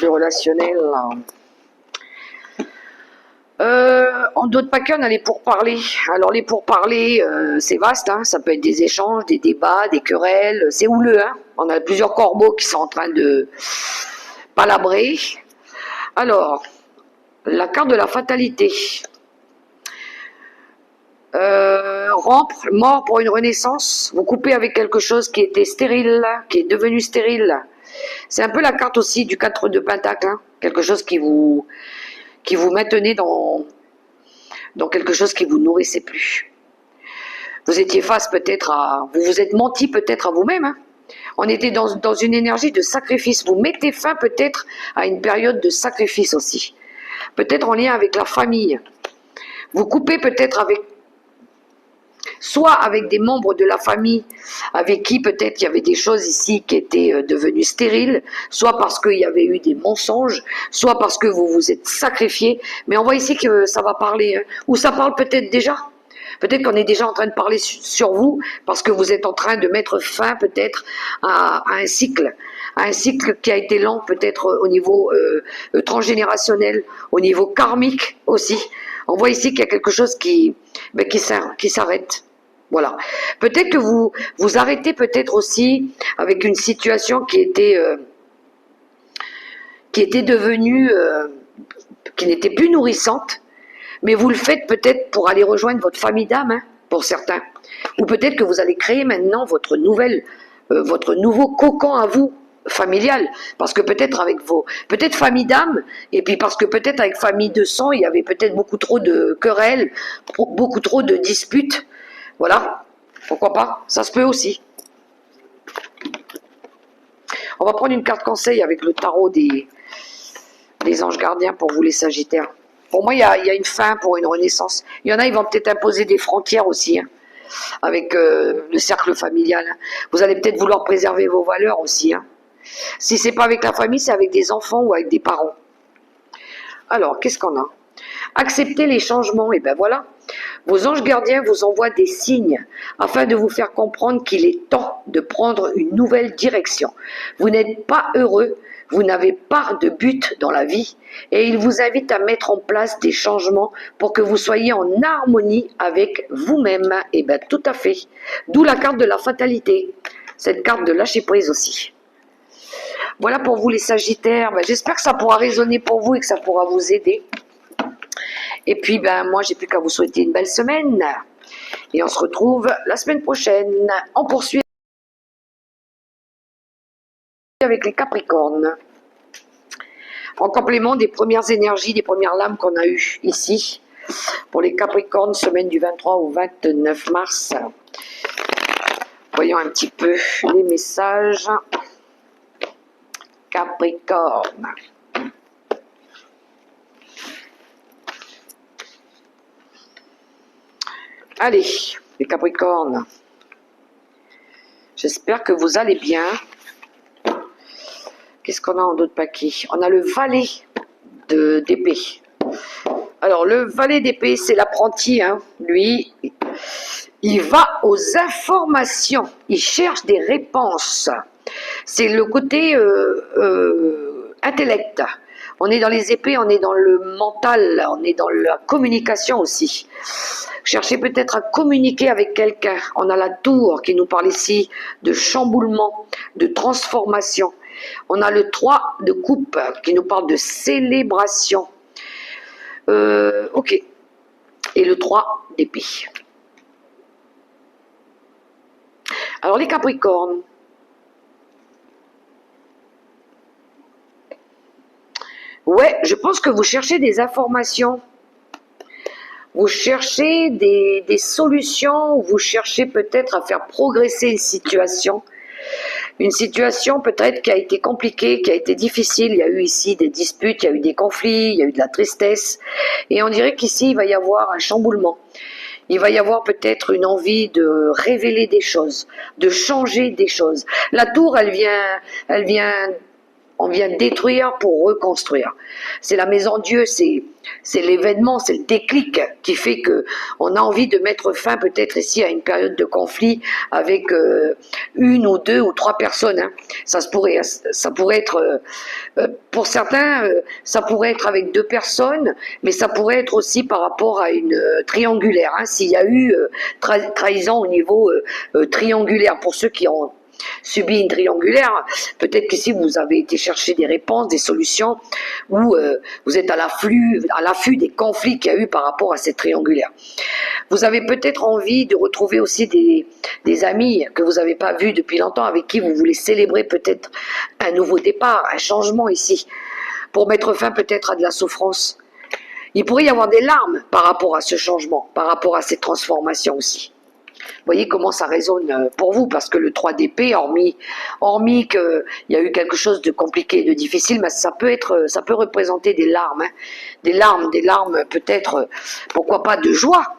Le relationnel. En d'autres paquets, on a les pourparlers. Alors les pourparlers, c'est vaste, hein, ça peut être des échanges, des débats, des querelles, c'est houleux. Hein. On a plusieurs corbeaux qui sont en train de palabrer. Alors, la carte de la fatalité. Rompre, mort pour une renaissance, vous coupez avec quelque chose qui était stérile, qui est devenu stérile. C'est un peu la carte aussi du 4 de pentacle, hein, quelque chose qui vous maintenait dans quelque chose qui vous nourrissait plus. Vous étiez face peut-être à... Vous vous êtes menti peut-être à vous-même. Hein. On était dans une énergie de sacrifice. Vous mettez fin peut-être à une période de sacrifice aussi. Peut-être en lien avec la famille. Vous coupez peut-être avec... Soit avec des membres de la famille avec qui peut-être il y avait des choses ici qui étaient devenues stériles, soit parce qu'il y avait eu des mensonges, soit parce que vous vous êtes sacrifié. Mais on voit ici que ça va parler, hein, ou ça parle peut-être déjà. Peut-être qu'on est déjà en train de parler sur vous parce que vous êtes en train de mettre fin peut-être à un cycle qui a été lent peut-être au niveau transgénérationnel, au niveau karmique aussi. On voit ici qu'il y a quelque chose qui s'arrête. Voilà. Peut-être que vous arrêtez peut-être aussi avec une situation qui était qui était devenue, qui n'était plus nourrissante, mais vous le faites peut-être pour aller rejoindre votre famille d'âme, hein, pour certains. Ou peut-être que vous allez créer maintenant votre nouveau cocon à vous, familial, parce que peut-être avec peut-être famille d'âme, et puis parce que peut-être avec famille de sang, il y avait peut-être beaucoup trop de querelles, beaucoup trop de disputes, voilà, pourquoi pas, ça se peut aussi. On va prendre une carte conseil avec le tarot des anges gardiens pour vous les sagittaires. Pour moi, il y a une fin pour une renaissance. Il y en a, ils vont peut-être imposer des frontières aussi, hein, avec le cercle familial. Vous allez peut-être vouloir préserver vos valeurs aussi, hein. Si c'est pas avec la famille, c'est avec des enfants ou avec des parents. Alors, qu'est-ce qu'on a? Accepter les changements, et ben voilà. Vos anges gardiens vous envoient des signes afin de vous faire comprendre qu'il est temps de prendre une nouvelle direction. Vous n'êtes pas heureux, vous n'avez pas de but dans la vie et ils vous invitent à mettre en place des changements pour que vous soyez en harmonie avec vous-même. Et bien tout à fait. D'où la carte de la fatalité, cette carte de lâcher prise aussi. Voilà pour vous les sagittaires, ben, j'espère que ça pourra résonner pour vous et que ça pourra vous aider. Et puis ben moi j'ai plus qu'à vous souhaiter une belle semaine et on se retrouve la semaine prochaine. On poursuit avec les Capricornes. En complément des premières énergies, des premières lames qu'on a eues ici. Pour les Capricornes, semaine du 23 au 29 mars. Voyons un petit peu les messages. Capricorne. Allez, les Capricornes. J'espère que vous allez bien. Qu'est-ce qu'on a en d'autres paquets? On a le valet d'épée. Alors, le valet d'épée, c'est l'apprenti, hein. Lui, il va aux informations. Il cherche des réponses. C'est le côté intellect. On est dans les épées, on est dans le mental, on est dans la communication aussi. Cherchez peut-être à communiquer avec quelqu'un. On a la tour qui nous parle ici de chamboulement, de transformation. On a le 3 de coupe qui nous parle de célébration. Ok. Et le 3 d'épée. Alors les Capricornes. Ouais, je pense que vous cherchez des informations. Vous cherchez des solutions, vous cherchez peut-être à faire progresser une situation. Une situation peut-être qui a été compliquée, qui a été difficile. Il y a eu ici des disputes, il y a eu des conflits, il y a eu de la tristesse. Et on dirait qu'ici, il va y avoir un chamboulement. Il va y avoir peut-être une envie de révéler des choses, de changer des choses. La tour, on vient détruire pour reconstruire. C'est la maison Dieu, c'est l'événement, c'est le déclic qui fait que on a envie de mettre fin peut-être ici à une période de conflit avec une ou deux ou trois personnes. Hein. Ça pourrait être, pour certains, ça pourrait être avec deux personnes, mais ça pourrait être aussi par rapport à une triangulaire. Hein. S'il y a eu trahison au niveau triangulaire, pour ceux qui ont subi une triangulaire, peut-être qu'ici vous avez été chercher des réponses, des solutions, ou vous êtes à l'affût des conflits qu'il y a eu par rapport à cette triangulaire. Vous avez peut-être envie de retrouver aussi des amis que vous n'avez pas vus depuis longtemps, avec qui vous voulez célébrer peut-être un nouveau départ, un changement ici, pour mettre fin peut-être à de la souffrance. Il pourrait y avoir des larmes par rapport à ce changement, par rapport à cette transformation aussi. Vous voyez comment ça résonne pour vous, parce que le 3 d'épée, hormis qu'il y a eu quelque chose de compliqué, de difficile, mais ça peut représenter des larmes, hein. Des larmes peut-être, pourquoi pas de joie.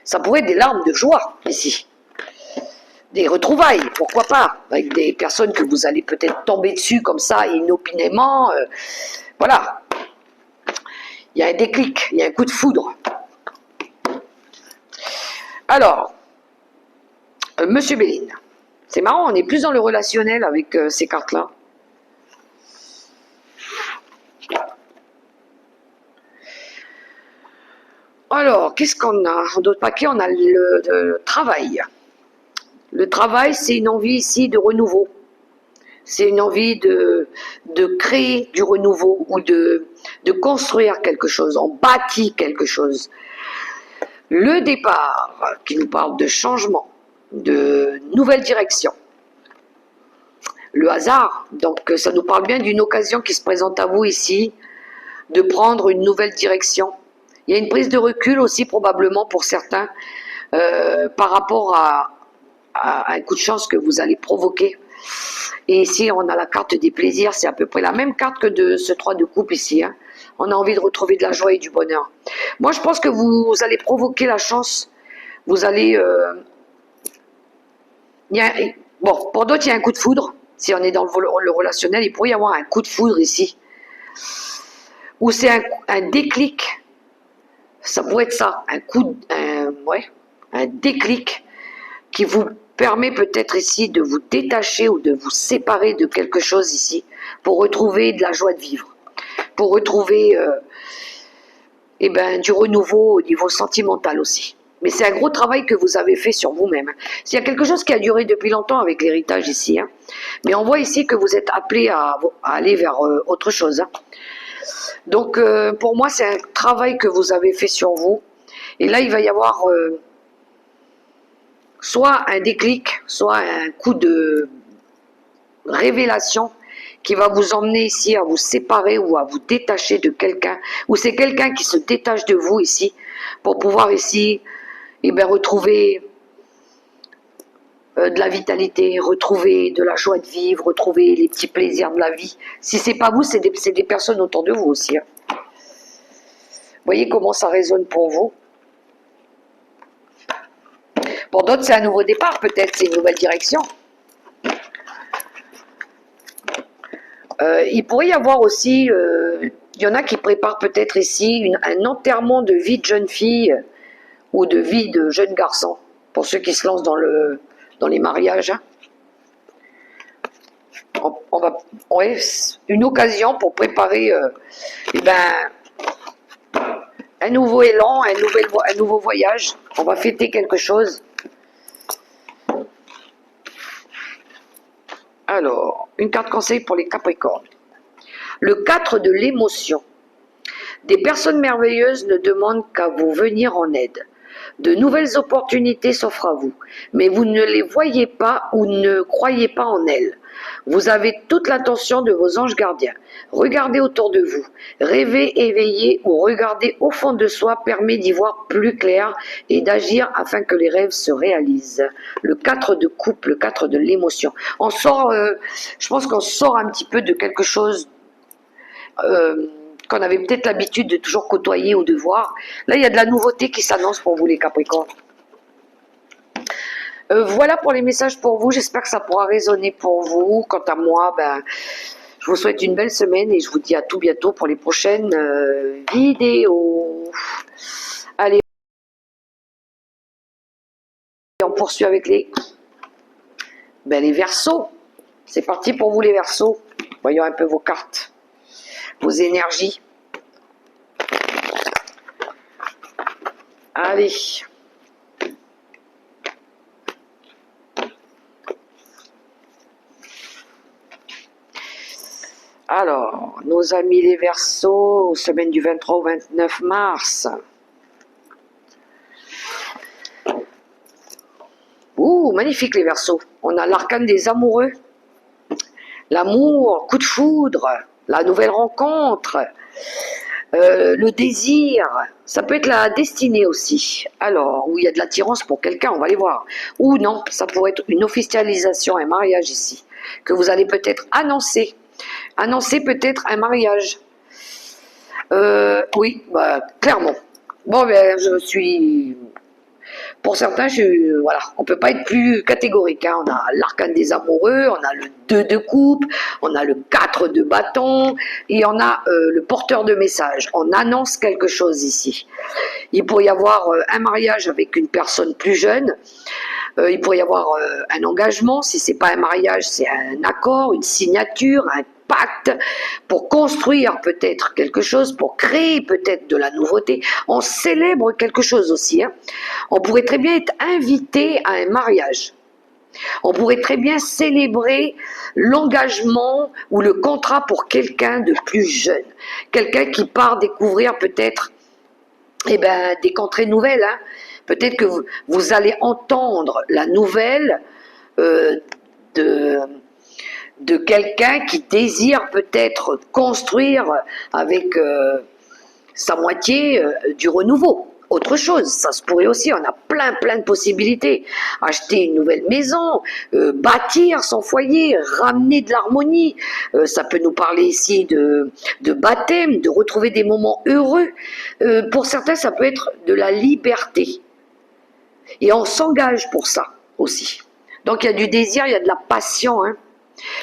Ça pourrait être des larmes de joie ici. Des retrouvailles, pourquoi pas, avec des personnes que vous allez peut-être tomber dessus comme ça, inopinément. Voilà. Il y a un déclic, il y a un coup de foudre. Alors, Monsieur Béline, c'est marrant, on est plus dans le relationnel avec ces cartes-là. Alors, qu'est-ce qu'on a? En d'autres paquets, on a le travail. Le travail, c'est une envie ici de renouveau. C'est une envie de créer du renouveau ou de construire quelque chose. On bâtit quelque chose. Le départ, qui nous parle de changement, de nouvelle direction. Le hasard, donc ça nous parle bien d'une occasion qui se présente à vous ici, de prendre une nouvelle direction. Il y a une prise de recul aussi probablement pour certains par rapport à un coup de chance que vous allez provoquer. Et ici, on a la carte des plaisirs, c'est à peu près la même carte que de ce 3 de coupe ici. Hein. On a envie de retrouver de la joie et du bonheur. Moi, je pense que vous allez provoquer la chance. Vous allez... bon, pour d'autres, il y a un coup de foudre. Si on est dans le relationnel, il pourrait y avoir un coup de foudre ici. Ou c'est un déclic. Ça pourrait être ça, un déclic qui vous permet peut-être ici de vous détacher ou de vous séparer de quelque chose ici pour retrouver de la joie de vivre, pour retrouver du renouveau au niveau sentimental aussi. Mais c'est un gros travail que vous avez fait sur vous-même. S'il y a quelque chose qui a duré depuis longtemps avec l'héritage ici, hein, mais on voit ici que vous êtes appelé à aller vers autre chose. Hein. Donc pour moi c'est un travail que vous avez fait sur vous. Et là il va y avoir soit un déclic, soit un coup de révélation qui va vous emmener ici à vous séparer ou à vous détacher de quelqu'un, ou c'est quelqu'un qui se détache de vous ici, pour pouvoir ici retrouver de la vitalité, retrouver de la joie de vivre, retrouver les petits plaisirs de la vie. Si c'est pas vous, c'est des personnes autour de vous aussi. Hein. Vous voyez comment ça résonne pour vous? Pour d'autres, c'est un nouveau départ, peut-être, c'est une nouvelle direction. Il pourrait y avoir aussi, il y en a qui préparent peut-être ici un enterrement de vie de jeune fille ou de vie de jeune garçon, pour ceux qui se lancent dans les mariages. Hein. Une occasion pour préparer un nouveau élan, un nouveau voyage. On va fêter quelque chose. Alors, une carte conseil pour les Capricornes. Le 4 de l'émotion. Des personnes merveilleuses ne demandent qu'à vous venir en aide. De nouvelles opportunités s'offrent à vous, mais vous ne les voyez pas ou ne croyez pas en elles. Vous avez toute l'attention de vos anges gardiens. Regardez autour de vous. Rêver, éveiller ou regarder au fond de soi permet d'y voir plus clair et d'agir afin que les rêves se réalisent. Le 4 de coupe, le 4 de l'émotion. On sort, je pense qu'on sort un petit peu de quelque chose qu'on avait peut-être l'habitude de toujours côtoyer ou de voir. Là, il y a de la nouveauté qui s'annonce pour vous les Capricornes. Voilà pour les messages pour vous, j'espère que ça pourra résonner pour vous. Quant à moi, je vous souhaite une belle semaine et je vous dis à tout bientôt pour les prochaines vidéos. Allez, on poursuit avec les Verseaux. C'est parti pour vous les Verseaux. Voyons un peu vos cartes, vos énergies. Allez. Alors, nos amis les Verseaux, semaine du 23 au 29 mars. Ouh, magnifique les Verseaux. On a l'arcane des amoureux. L'amour, coup de foudre, la nouvelle rencontre, le désir. Ça peut être la destinée aussi. Alors, où il y a de l'attirance pour quelqu'un, on va les voir. Ou non, ça pourrait être une officialisation, un mariage ici, que vous allez peut-être annoncer. Annoncer peut-être un mariage. Oui, clairement. Bon, je suis... Pour certains, voilà, on ne peut pas être plus catégorique. Hein. On a l'arcane des amoureux, on a le 2 de coupe, on a le 4 de bâton, et on a le porteur de message. On annonce quelque chose ici. Il pourrait y avoir un mariage avec une personne plus jeune. Il pourrait y avoir un engagement. Si ce n'est pas un mariage, c'est un accord, une signature, un pacte pour construire peut-être quelque chose, pour créer peut-être de la nouveauté. On célèbre quelque chose aussi. Hein. On pourrait très bien être invité à un mariage. On pourrait très bien célébrer l'engagement ou le contrat pour quelqu'un de plus jeune. Quelqu'un qui part découvrir peut-être des contrées nouvelles. Hein. Peut-être que vous allez entendre la nouvelle de quelqu'un qui désire peut-être construire avec sa moitié du renouveau. Autre chose, ça se pourrait aussi, on a plein de possibilités. Acheter une nouvelle maison, bâtir son foyer, ramener de l'harmonie. Ça peut nous parler ici de baptême, de retrouver des moments heureux. Pour certains, ça peut être de la liberté. Et on s'engage pour ça aussi. Donc il y a du désir, il y a de la passion. Hein.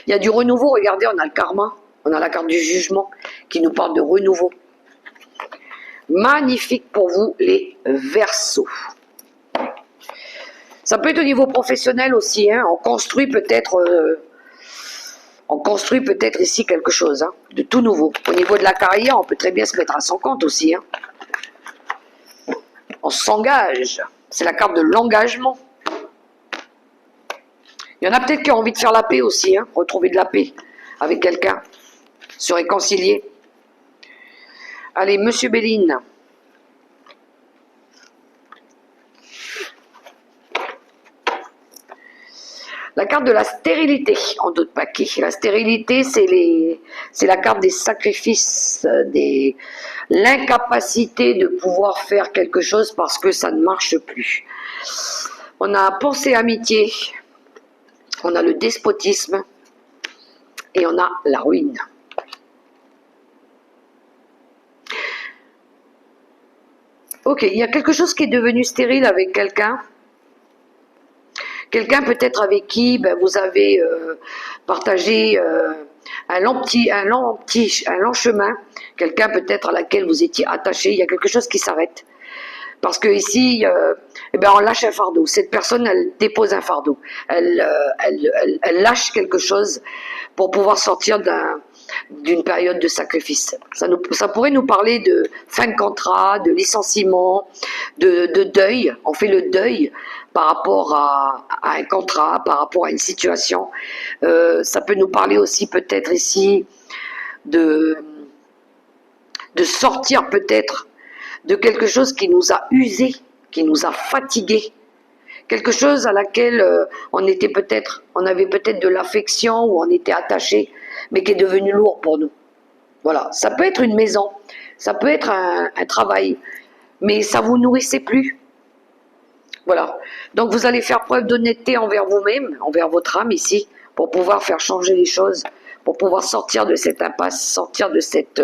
Il y a du renouveau, regardez, on a le karma, on a la carte du jugement qui nous parle de renouveau. Magnifique pour vous les Verseaux. Ça peut être au niveau professionnel aussi, hein. On construit peut-être ici quelque chose hein, de tout nouveau. Au niveau de la carrière, on peut très bien se mettre à son compte aussi. Hein. On s'engage, c'est la carte de l'engagement. Il y en a peut-être qui ont envie de faire la paix aussi, hein, retrouver de la paix avec quelqu'un, se réconcilier. Allez, Monsieur Béline. La carte de la stérilité, en d'autres paquets. La stérilité, c'est la carte des sacrifices, l'incapacité de pouvoir faire quelque chose parce que ça ne marche plus. On a pensée amitié, on a le despotisme et on a la ruine. Ok, il y a quelque chose qui est devenu stérile avec quelqu'un. Quelqu'un peut-être avec qui vous avez partagé un long chemin. Quelqu'un peut-être à laquelle vous étiez attaché. Il y a quelque chose qui s'arrête. Parce que ici, on lâche un fardeau. Cette personne, elle dépose un fardeau. Elle lâche quelque chose pour pouvoir sortir d'une période de sacrifice. Ça pourrait nous parler de fin de contrat, de licenciement, de deuil. On fait le deuil par rapport à un contrat, par rapport à une situation. Ça peut nous parler aussi peut-être ici de sortir peut-être de quelque chose qui nous a usés, qui nous a fatigués, quelque chose à laquelle on avait peut-être de l'affection ou on était attaché, mais qui est devenu lourd pour nous. Voilà, ça peut être une maison, ça peut être un travail, mais ça vous nourrissait plus. Voilà, donc vous allez faire preuve d'honnêteté envers vous-même, envers votre âme ici, pour pouvoir faire changer les choses, pour pouvoir sortir de cette impasse, sortir de cette